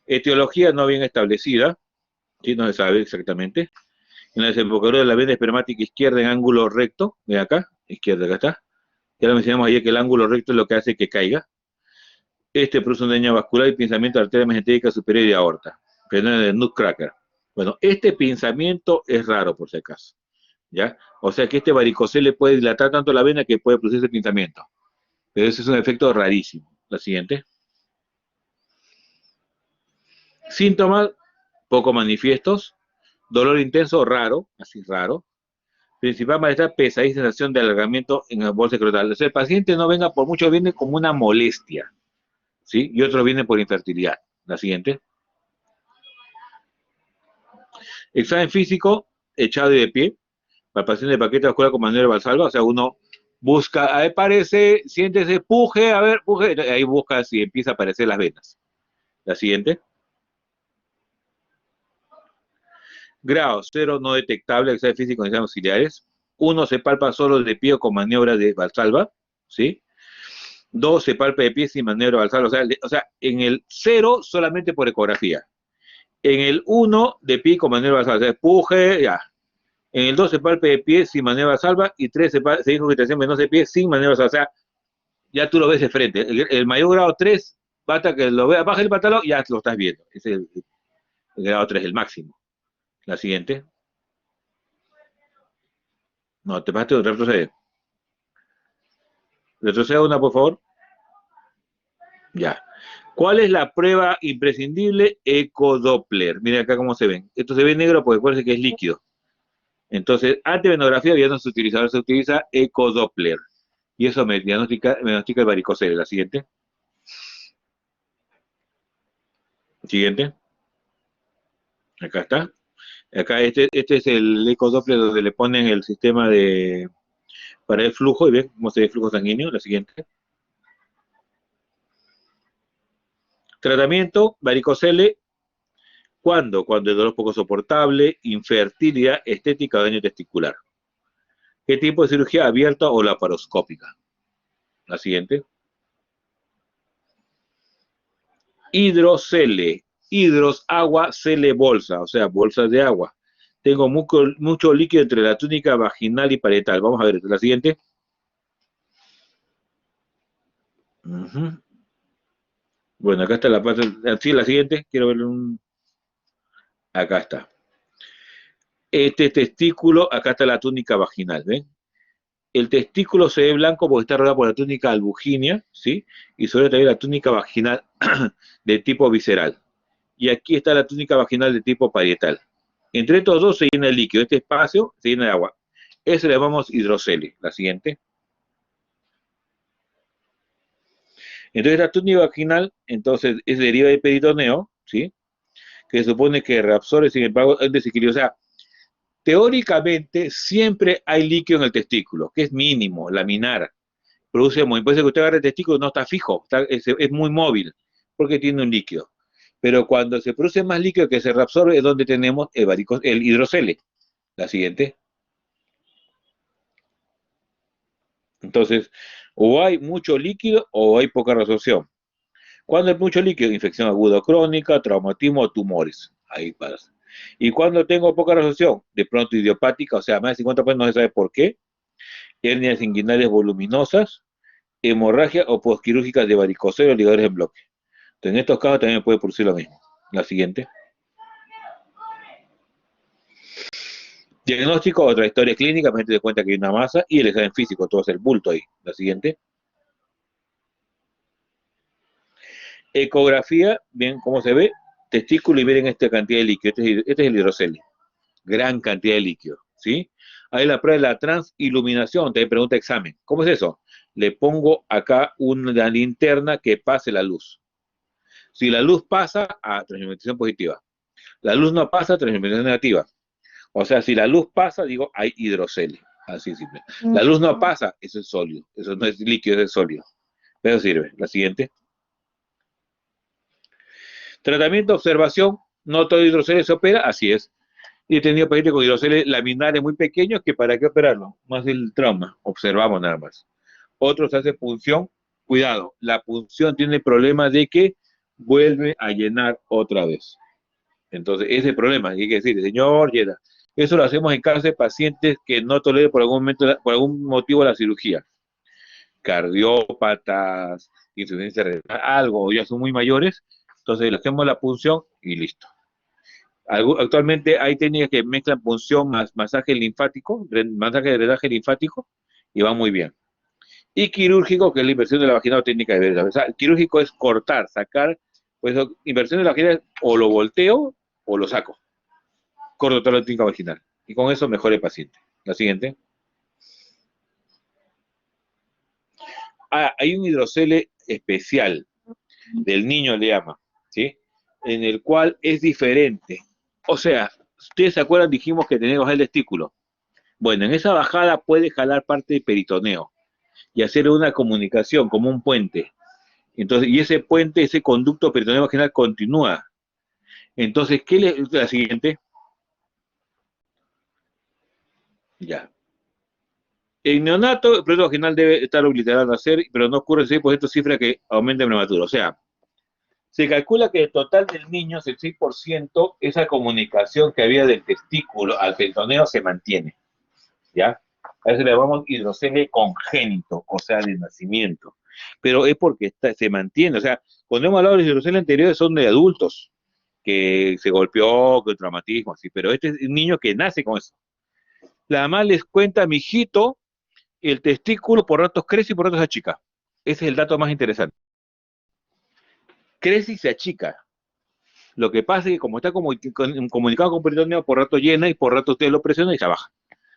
D: Etiología no bien establecida, ¿sí? No se sabe exactamente. En la desembocadura de la vena espermática izquierda en ángulo recto, ve acá, izquierda, acá está. Ya lo mencionamos ayer que el ángulo recto es lo que hace que caiga. Este produce un daño vascular y pinzamiento de arteria mesenterica superior y aorta. Fenómeno de Nutcracker. Bueno, este pinzamiento es raro por si acaso. ¿Ya? O sea que este varicocele puede dilatar tanto la vena que puede producir ese pinzamiento. Pero ese es un efecto rarísimo. La siguiente. Síntomas poco manifiestos. Dolor intenso raro, así raro. Principal malestar, pesadez y sensación de alargamiento en la bolsa escrotal. O sea, el paciente no venga por mucho, viene como una molestia, ¿sí? Y otro viene por infertilidad. La siguiente. Examen físico, echado y de pie. Palpación de paquete vascular con maniobra valsalva. O sea, uno busca, a ver, parece, siéntese, puje, a ver, puje. Ahí busca si empieza a aparecer las venas. La siguiente. Grado 0 no detectable, examen físico con exámenes auxiliares. 1 se palpa solo de pie o con maniobra de valsalva, ¿sí? 2 se palpa de pie sin maniobra valsalva, o sea, en el 0 solamente por ecografía. En el 1 de pie con maniobra valsalva, o sea, empuje, ya. En el 2 se palpa de pie sin maniobra valsalva y 3 se dijo que venosa de pie sin maniobra valsalva, o sea, ya tú lo ves de frente. El mayor grado 3, basta que lo veas, baja el pantalón, ya lo estás viendo. Ese es el grado 3, el máximo. La siguiente. No, te pasaste, retrocede. Retrocede una, por favor. Ya. ¿Cuál es la prueba imprescindible? Ecodoppler. Miren acá cómo se ven. Esto se ve negro porque acuérdense que es líquido. Entonces, antivenografía ya no se utiliza, ahora se utiliza ecodoppler. Y eso me diagnostica el varicocele. La siguiente. Siguiente. Acá está. Acá este es el ecodoppler donde le ponen el sistema para el flujo, y ven cómo se ve el flujo sanguíneo. La siguiente. Tratamiento, varicocele. ¿Cuándo? Cuando el dolor es poco soportable, infertilidad, estética o daño testicular. ¿Qué tipo de cirugía? ¿Abierta o laparoscópica? La siguiente. Hidrocele. Hidros, agua, cele, bolsa, o sea, bolsas de agua. Tengo mucho líquido entre la túnica vaginal y parietal. Vamos a ver, la siguiente. Bueno, acá está la parte. Sí, la siguiente. Quiero ver un. Acá está. Este testículo, acá está la túnica vaginal, ¿ven? El testículo se ve blanco porque está rodeado por la túnica albuginea, ¿sí? Y sobre también la túnica vaginal de tipo visceral. Y aquí está la túnica vaginal de tipo parietal. Entre estos dos se llena el líquido, este espacio se llena de agua. Eso le llamamos hidrocele. La siguiente. Entonces la túnica vaginal, entonces, es deriva del peritoneo, ¿sí? Que se supone que reabsorbe, sin embargo, el desequilibrio. O sea, teóricamente siempre hay líquido en el testículo, que es mínimo, laminar. Produce movimiento. Puede ser que usted agarre el testículo, no está fijo, es muy móvil, porque tiene un líquido. Pero cuando se produce más líquido que se reabsorbe es donde tenemos el hidrocele. La siguiente. Entonces, o hay mucho líquido o hay poca resorción. Cuando hay mucho líquido, infección aguda o crónica, traumatismo o tumores. Ahí pasa. Y cuando tengo poca resorción, de pronto idiopática, o sea, más de 50% no se sabe por qué, hernias inguinales voluminosas, hemorragia o posquirúrgicas de varicocele o ligadores en bloque. Entonces, en estos casos también puede producir lo mismo. La siguiente. Diagnóstico, otra historia clínica, para gente se cuenta que hay una masa y el examen físico, todo es el bulto ahí. La siguiente. Ecografía, bien, ¿cómo se ve? Testículo y miren esta cantidad de líquido. Este es el hidrocele. Gran cantidad de líquido, ¿sí? Ahí la prueba de la transiluminación, te pregunta examen. ¿Cómo es eso? Le pongo acá una linterna que pase la luz. Si la luz pasa, transmisión positiva. La luz no pasa, transmisión negativa. O sea, si la luz pasa, digo, hay hidrocele. Así simple. La luz no pasa, eso es sólido. Eso no es líquido, es sólido. Pero sirve. La siguiente. Tratamiento, observación. No todo hidrocele se opera, así es. Y he tenido pacientes con hidroceles laminares muy pequeños que para qué operarlo. Más el trauma. Observamos nada más. Otros hacen punción. Cuidado, la punción tiene el problema de que vuelve a llenar otra vez. Entonces, ese es el problema. Hay que decir, señor, llena. Eso lo hacemos en casos de pacientes que no toleren por algún motivo la cirugía. Cardiópatas, insuficiencia renal, algo, ya son muy mayores. Entonces, le hacemos la punción y listo. Actualmente hay técnicas que mezclan punción más masaje linfático, masaje de drenaje linfático, y va muy bien. Y quirúrgico, que es la inversión de la vagina o técnica de verga. O sea, quirúrgico es cortar, sacar, pues inversión de la vagina o lo volteo o lo saco. Corto toda la técnica vaginal. Y con eso mejora el paciente. La siguiente. Hay un hidrocele especial, del niño le llama, ¿sí? En el cual es diferente. O sea, ustedes se acuerdan, dijimos que tenemos el testículo. Bueno, en esa bajada puede jalar parte del peritoneo y hacer una comunicación como un puente. Entonces, y ese puente, ese conducto peritoneo vaginal continúa. Entonces, la siguiente? Ya. En neonato, el producto vaginal debe estar obliterado al nacer, pero no ocurre el 6% cifra que aumenta en prematuro. O sea, se calcula que el total del niño, el 6%, esa comunicación que había del testículo al peritoneo se mantiene. ¿Ya? A eso le llamamos hidrocele congénito, o sea, de nacimiento. Pero es porque se mantiene. O sea, cuando hemos hablado de hidrocele anteriores son de adultos, que se golpeó, que traumatismo, así. Pero este es un niño que nace con eso. La mamá les cuenta, mijito, el testículo por ratos crece y por ratos se achica. Ese es el dato más interesante. Crece y se achica.
E: Lo que pasa es que como está comunicado con peritoneo, por rato llena y por rato usted lo presiona y se baja.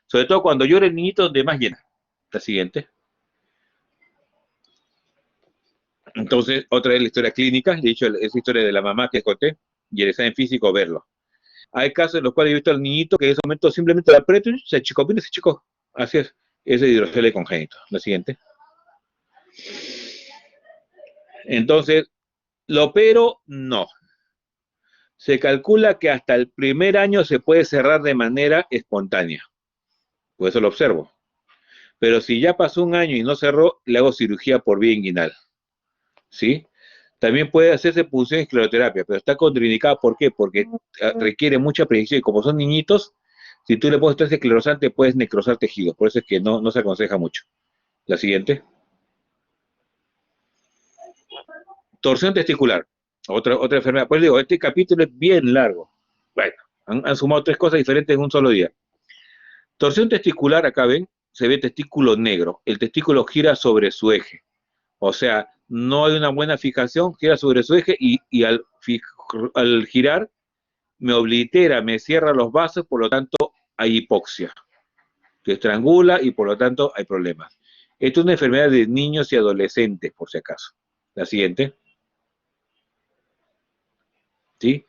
E: Sobre todo cuando llora el niñito, donde más llena. La siguiente. Entonces, otra es la historia clínica. De hecho, esa historia de la mamá que conté y el examen físico, verlo. Hay casos en los cuales he visto al niñito que en ese momento simplemente lo aprieto y se achicó, mira, se achicó. Así es. Ese es hidroceles congénito. La siguiente. Entonces, ¿lo opero? No. Se calcula que hasta el primer año se puede cerrar de manera espontánea. Por eso lo observo. Pero si ya pasó un año y no cerró, le hago cirugía por vía inguinal. ¿Sí? También puede hacerse punción y escleroterapia, pero está contraindicada. ¿Por qué? Porque requiere mucha predicción y como son niñitos, si tú le pones estrés esclerosante, puedes necrosar tejidos. Por eso es que no se aconseja mucho. La siguiente. Torsión testicular. Otra enfermedad. Pues digo, este capítulo es bien largo. Bueno, han sumado 3 cosas diferentes en un solo día. Torsión testicular, acá ven, se ve testículo negro. El testículo gira sobre su eje. O sea, no hay una buena fijación, gira sobre su eje y al girar me oblitera, me cierra los vasos, por lo tanto hay hipoxia. Se estrangula y por lo tanto hay problemas. Esto es una enfermedad de niños y adolescentes, por si acaso. La siguiente. ¿Sí?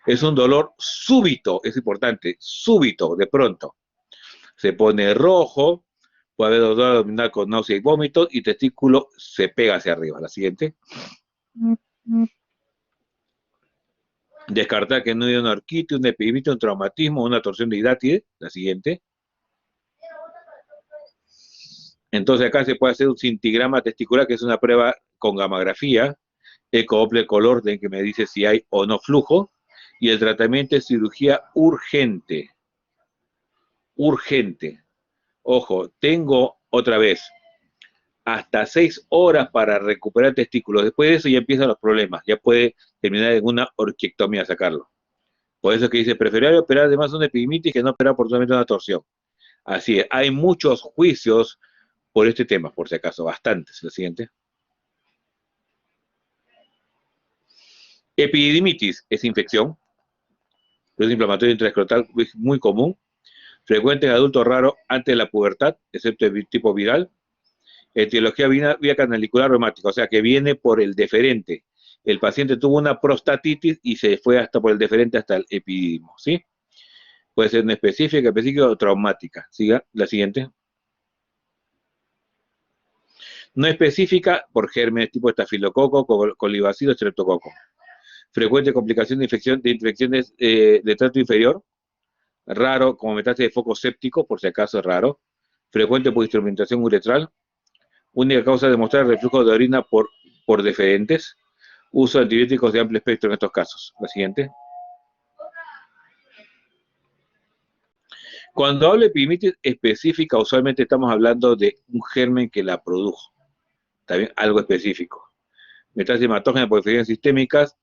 E: Es un dolor súbito, es importante, súbito, de pronto. Se pone rojo, puede haber dolor abdominal con náusea y vómito y testículo se pega hacia arriba. La siguiente. Descartar que no hay una orquitis, un epidemia, un traumatismo, una torsión de hidátide. La siguiente. Entonces acá se puede hacer un cintigrama testicular, que es una prueba con gamografía, eco-doppler color, que me dice si hay o no flujo, y el tratamiento es cirugía urgente. Urgente. Ojo, tengo otra vez hasta 6 horas para recuperar testículos. Después de eso ya empiezan los problemas. Ya puede terminar en una orquiectomía, sacarlo. Por eso es que dice, preferible operar además una epidimitis que no operar oportunamente una torsión. Así es, hay muchos juicios por este tema, por si acaso, bastantes. La siguiente. Epididimitis es infección, es inflamatorio intraescrotal, es muy común, frecuente en adultos, raro antes de la pubertad, excepto de tipo viral. Etiología vía canalicular reumática, o sea que viene por el deferente. El paciente tuvo una prostatitis y se fue hasta por el deferente hasta el epididimo, ¿sí? Puede ser una específica o traumática. Siga, la siguiente. No específica por gérmenes tipo estafilococo, colibacilo, streptococo. Frecuente complicación de infecciones de trato inferior. Raro, como metástasis de foco séptico, por si acaso es raro. Frecuente por instrumentación uretral. Única causa de mostrar reflujo de orina por deferentes. Uso de antibióticos de amplio espectro en estos casos. La siguiente. Cuando hablo de epidimitis específica, usualmente estamos hablando de un germen que la produjo. También algo específico. Metástasis hematógena por infecciones sistémicas,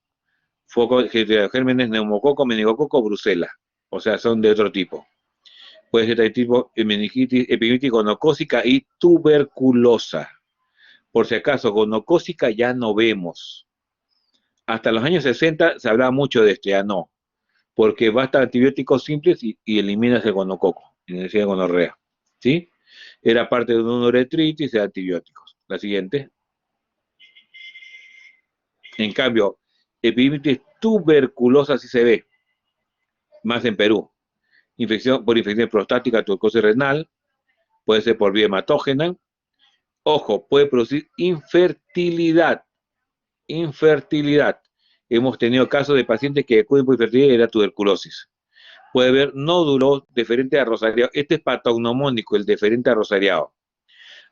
E: gérmenes neumococo, meningococo, brucela. O sea, son de otro tipo. Puede ser de tipo meningitis, epidemitis gonocócica y tuberculosa. Por si acaso, gonocócica ya no vemos. Hasta los años 60 se hablaba mucho de esto, ya no. Porque basta antibióticos simples y eliminas el gonococo, en el gonorrea. ¿Sí? Era parte de una uretritis de antibióticos. La siguiente. En cambio, epidemitis tuberculosa sí se ve. Más en Perú. Infección por infección prostática, tuberculosis renal. Puede ser por vía hematógena. Ojo, puede producir infertilidad. Infertilidad. Hemos tenido casos de pacientes que acuden por infertilidad y era tuberculosis. Puede haber nódulos deferentes a rosariado. Este es patognomónico, el deferente a rosariado.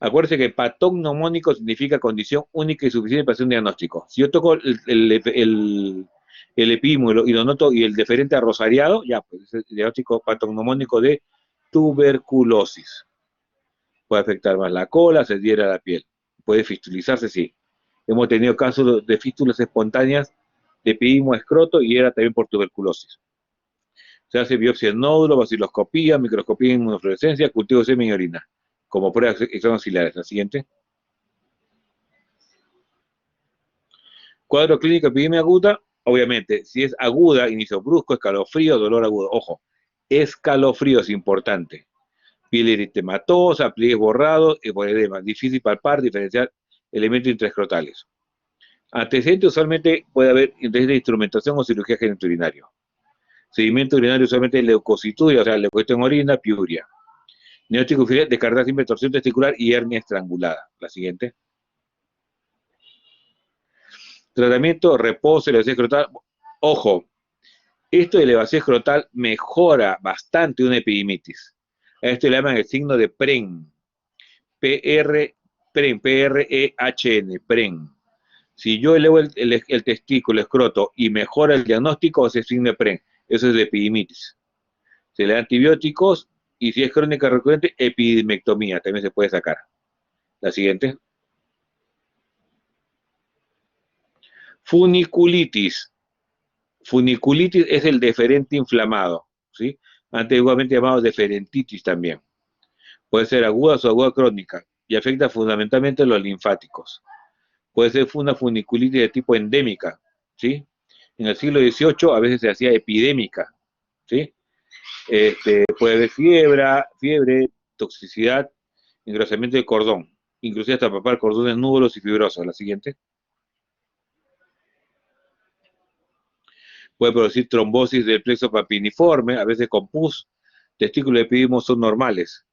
E: Acuérdense que patognomónico significa condición única y suficiente para hacer un diagnóstico. Si yo toco el epímulo y lo noto y el deferente a rosariado, ya, pues es el diagnóstico patognomónico de tuberculosis. Puede afectar más la cola, se adhiere a la piel. Puede fistulizarse, sí. Hemos tenido casos de fístulas espontáneas de epidimo escroto y era también por tuberculosis. Se hace biopsia en nódulo, vaciloscopía, microscopía en inmunofluorescencia, cultivo de semen y orina, como pruebas extraauxiliares. La siguiente. Cuadro clínico epidemia aguda, obviamente, si es aguda, inicio brusco, escalofrío, dolor agudo. Ojo, escalofrío es importante. Piel eritematosa, pliegues borrados, edema. Difícil palpar, diferenciar elementos intraescrotales. Antecedentes usualmente puede haber desde instrumentación o cirugía genitourinaria. Sedimento urinario usualmente leucocituria, o sea, leucocito en orina, piuria. Neótico inferior, descargar simple torsión testicular y hernia estrangulada. La siguiente. Tratamiento, reposo, elevación escrotal. Ojo, esto de elevación escrotal mejora bastante una epidimitis. A esto le llaman el signo de PREN. P-R-E-H-N, PREN. Si yo elevo el testículo, el escroto, y mejora el diagnóstico, ese signo de PREN. Eso es de epidimitis. Se le da antibióticos y si es crónica recurrente, epidimectomía, también se puede sacar. La siguiente. Funiculitis. Funiculitis es el deferente inflamado, ¿sí? Antiguamente llamado deferentitis también. Puede ser aguda o aguda crónica y afecta fundamentalmente a los linfáticos. Puede ser una funiculitis de tipo endémica, ¿sí? En el siglo XVIII a veces se hacía epidémica, ¿sí? Puede haber fiebre, toxicidad, engrosamiento del cordón, inclusive hasta papar cordones núdulos y fibrosos. La siguiente. Puede producir trombosis del plexo papiniforme, a veces con pus. Testículos epidídimos son normales.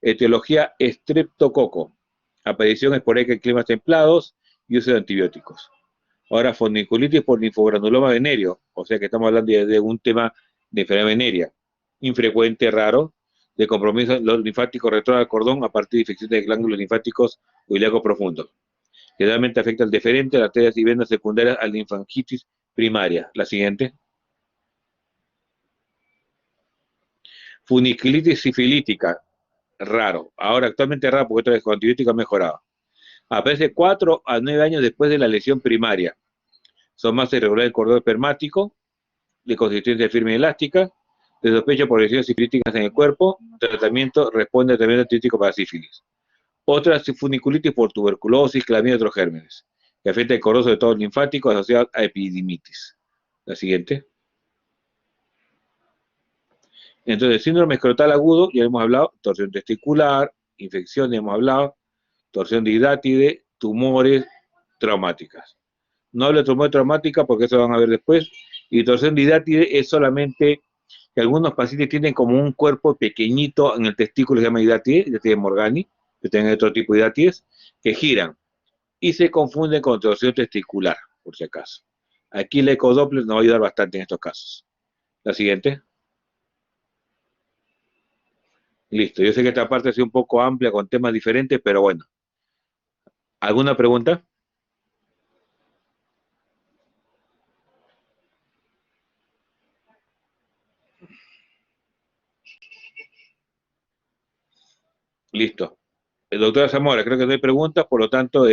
E: Etiología estreptococo. Aparición esporádica en climas templados y uso de antibióticos. Ahora, funiculitis por linfogranuloma venéreo, o sea que estamos hablando de un tema de enfermedad venérea. Infrecuente, raro, de compromiso los linfáticos retrógrados al cordón a partir de infecciones de glándulos linfáticos o ilíacos profundos. Generalmente afecta al deferente, las arterias y venas secundarias a la linfangitis primaria. La siguiente. Funiculitis sifilítica, raro. Ahora actualmente raro porque otra vez con antibióticos ha mejorado. Aparece 4 a 9 años después de la lesión primaria. Son más irregulares el cordón espermático, de consistencia firme y elástica, de sospecha por lesiones sifilíticas en el cuerpo, tratamiento responde a tratamiento antibiótico para sífilis. Otra funiculitis por tuberculosis, clamidia y otros gérmenes, que afecta el cordón sobre todo linfático asociado a epididimitis. La siguiente. Entonces, síndrome escrotal agudo, ya hemos hablado, torsión testicular, infección, ya hemos hablado, torsión de hidátide, tumores traumáticas. No hablo de tumores traumáticas porque eso van a ver después. Y torsión de hidátide es solamente que algunos pacientes tienen como un cuerpo pequeñito en el testículo, se llama hidátide Morgani, que tienen otro tipo de hidátides, que giran y se confunden con torsión testicular, por si acaso. Aquí el ecodoppler nos va a ayudar bastante en estos casos. La siguiente. Listo, yo sé que esta parte ha sido un poco amplia con temas diferentes, pero bueno. ¿Alguna pregunta? Listo. Doctora Zamora, creo que no hay preguntas, por lo tanto,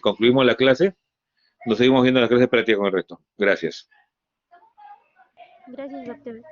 E: concluimos la clase. Nos seguimos viendo en la clase práctica con el resto. Gracias.
F: Gracias, doctor.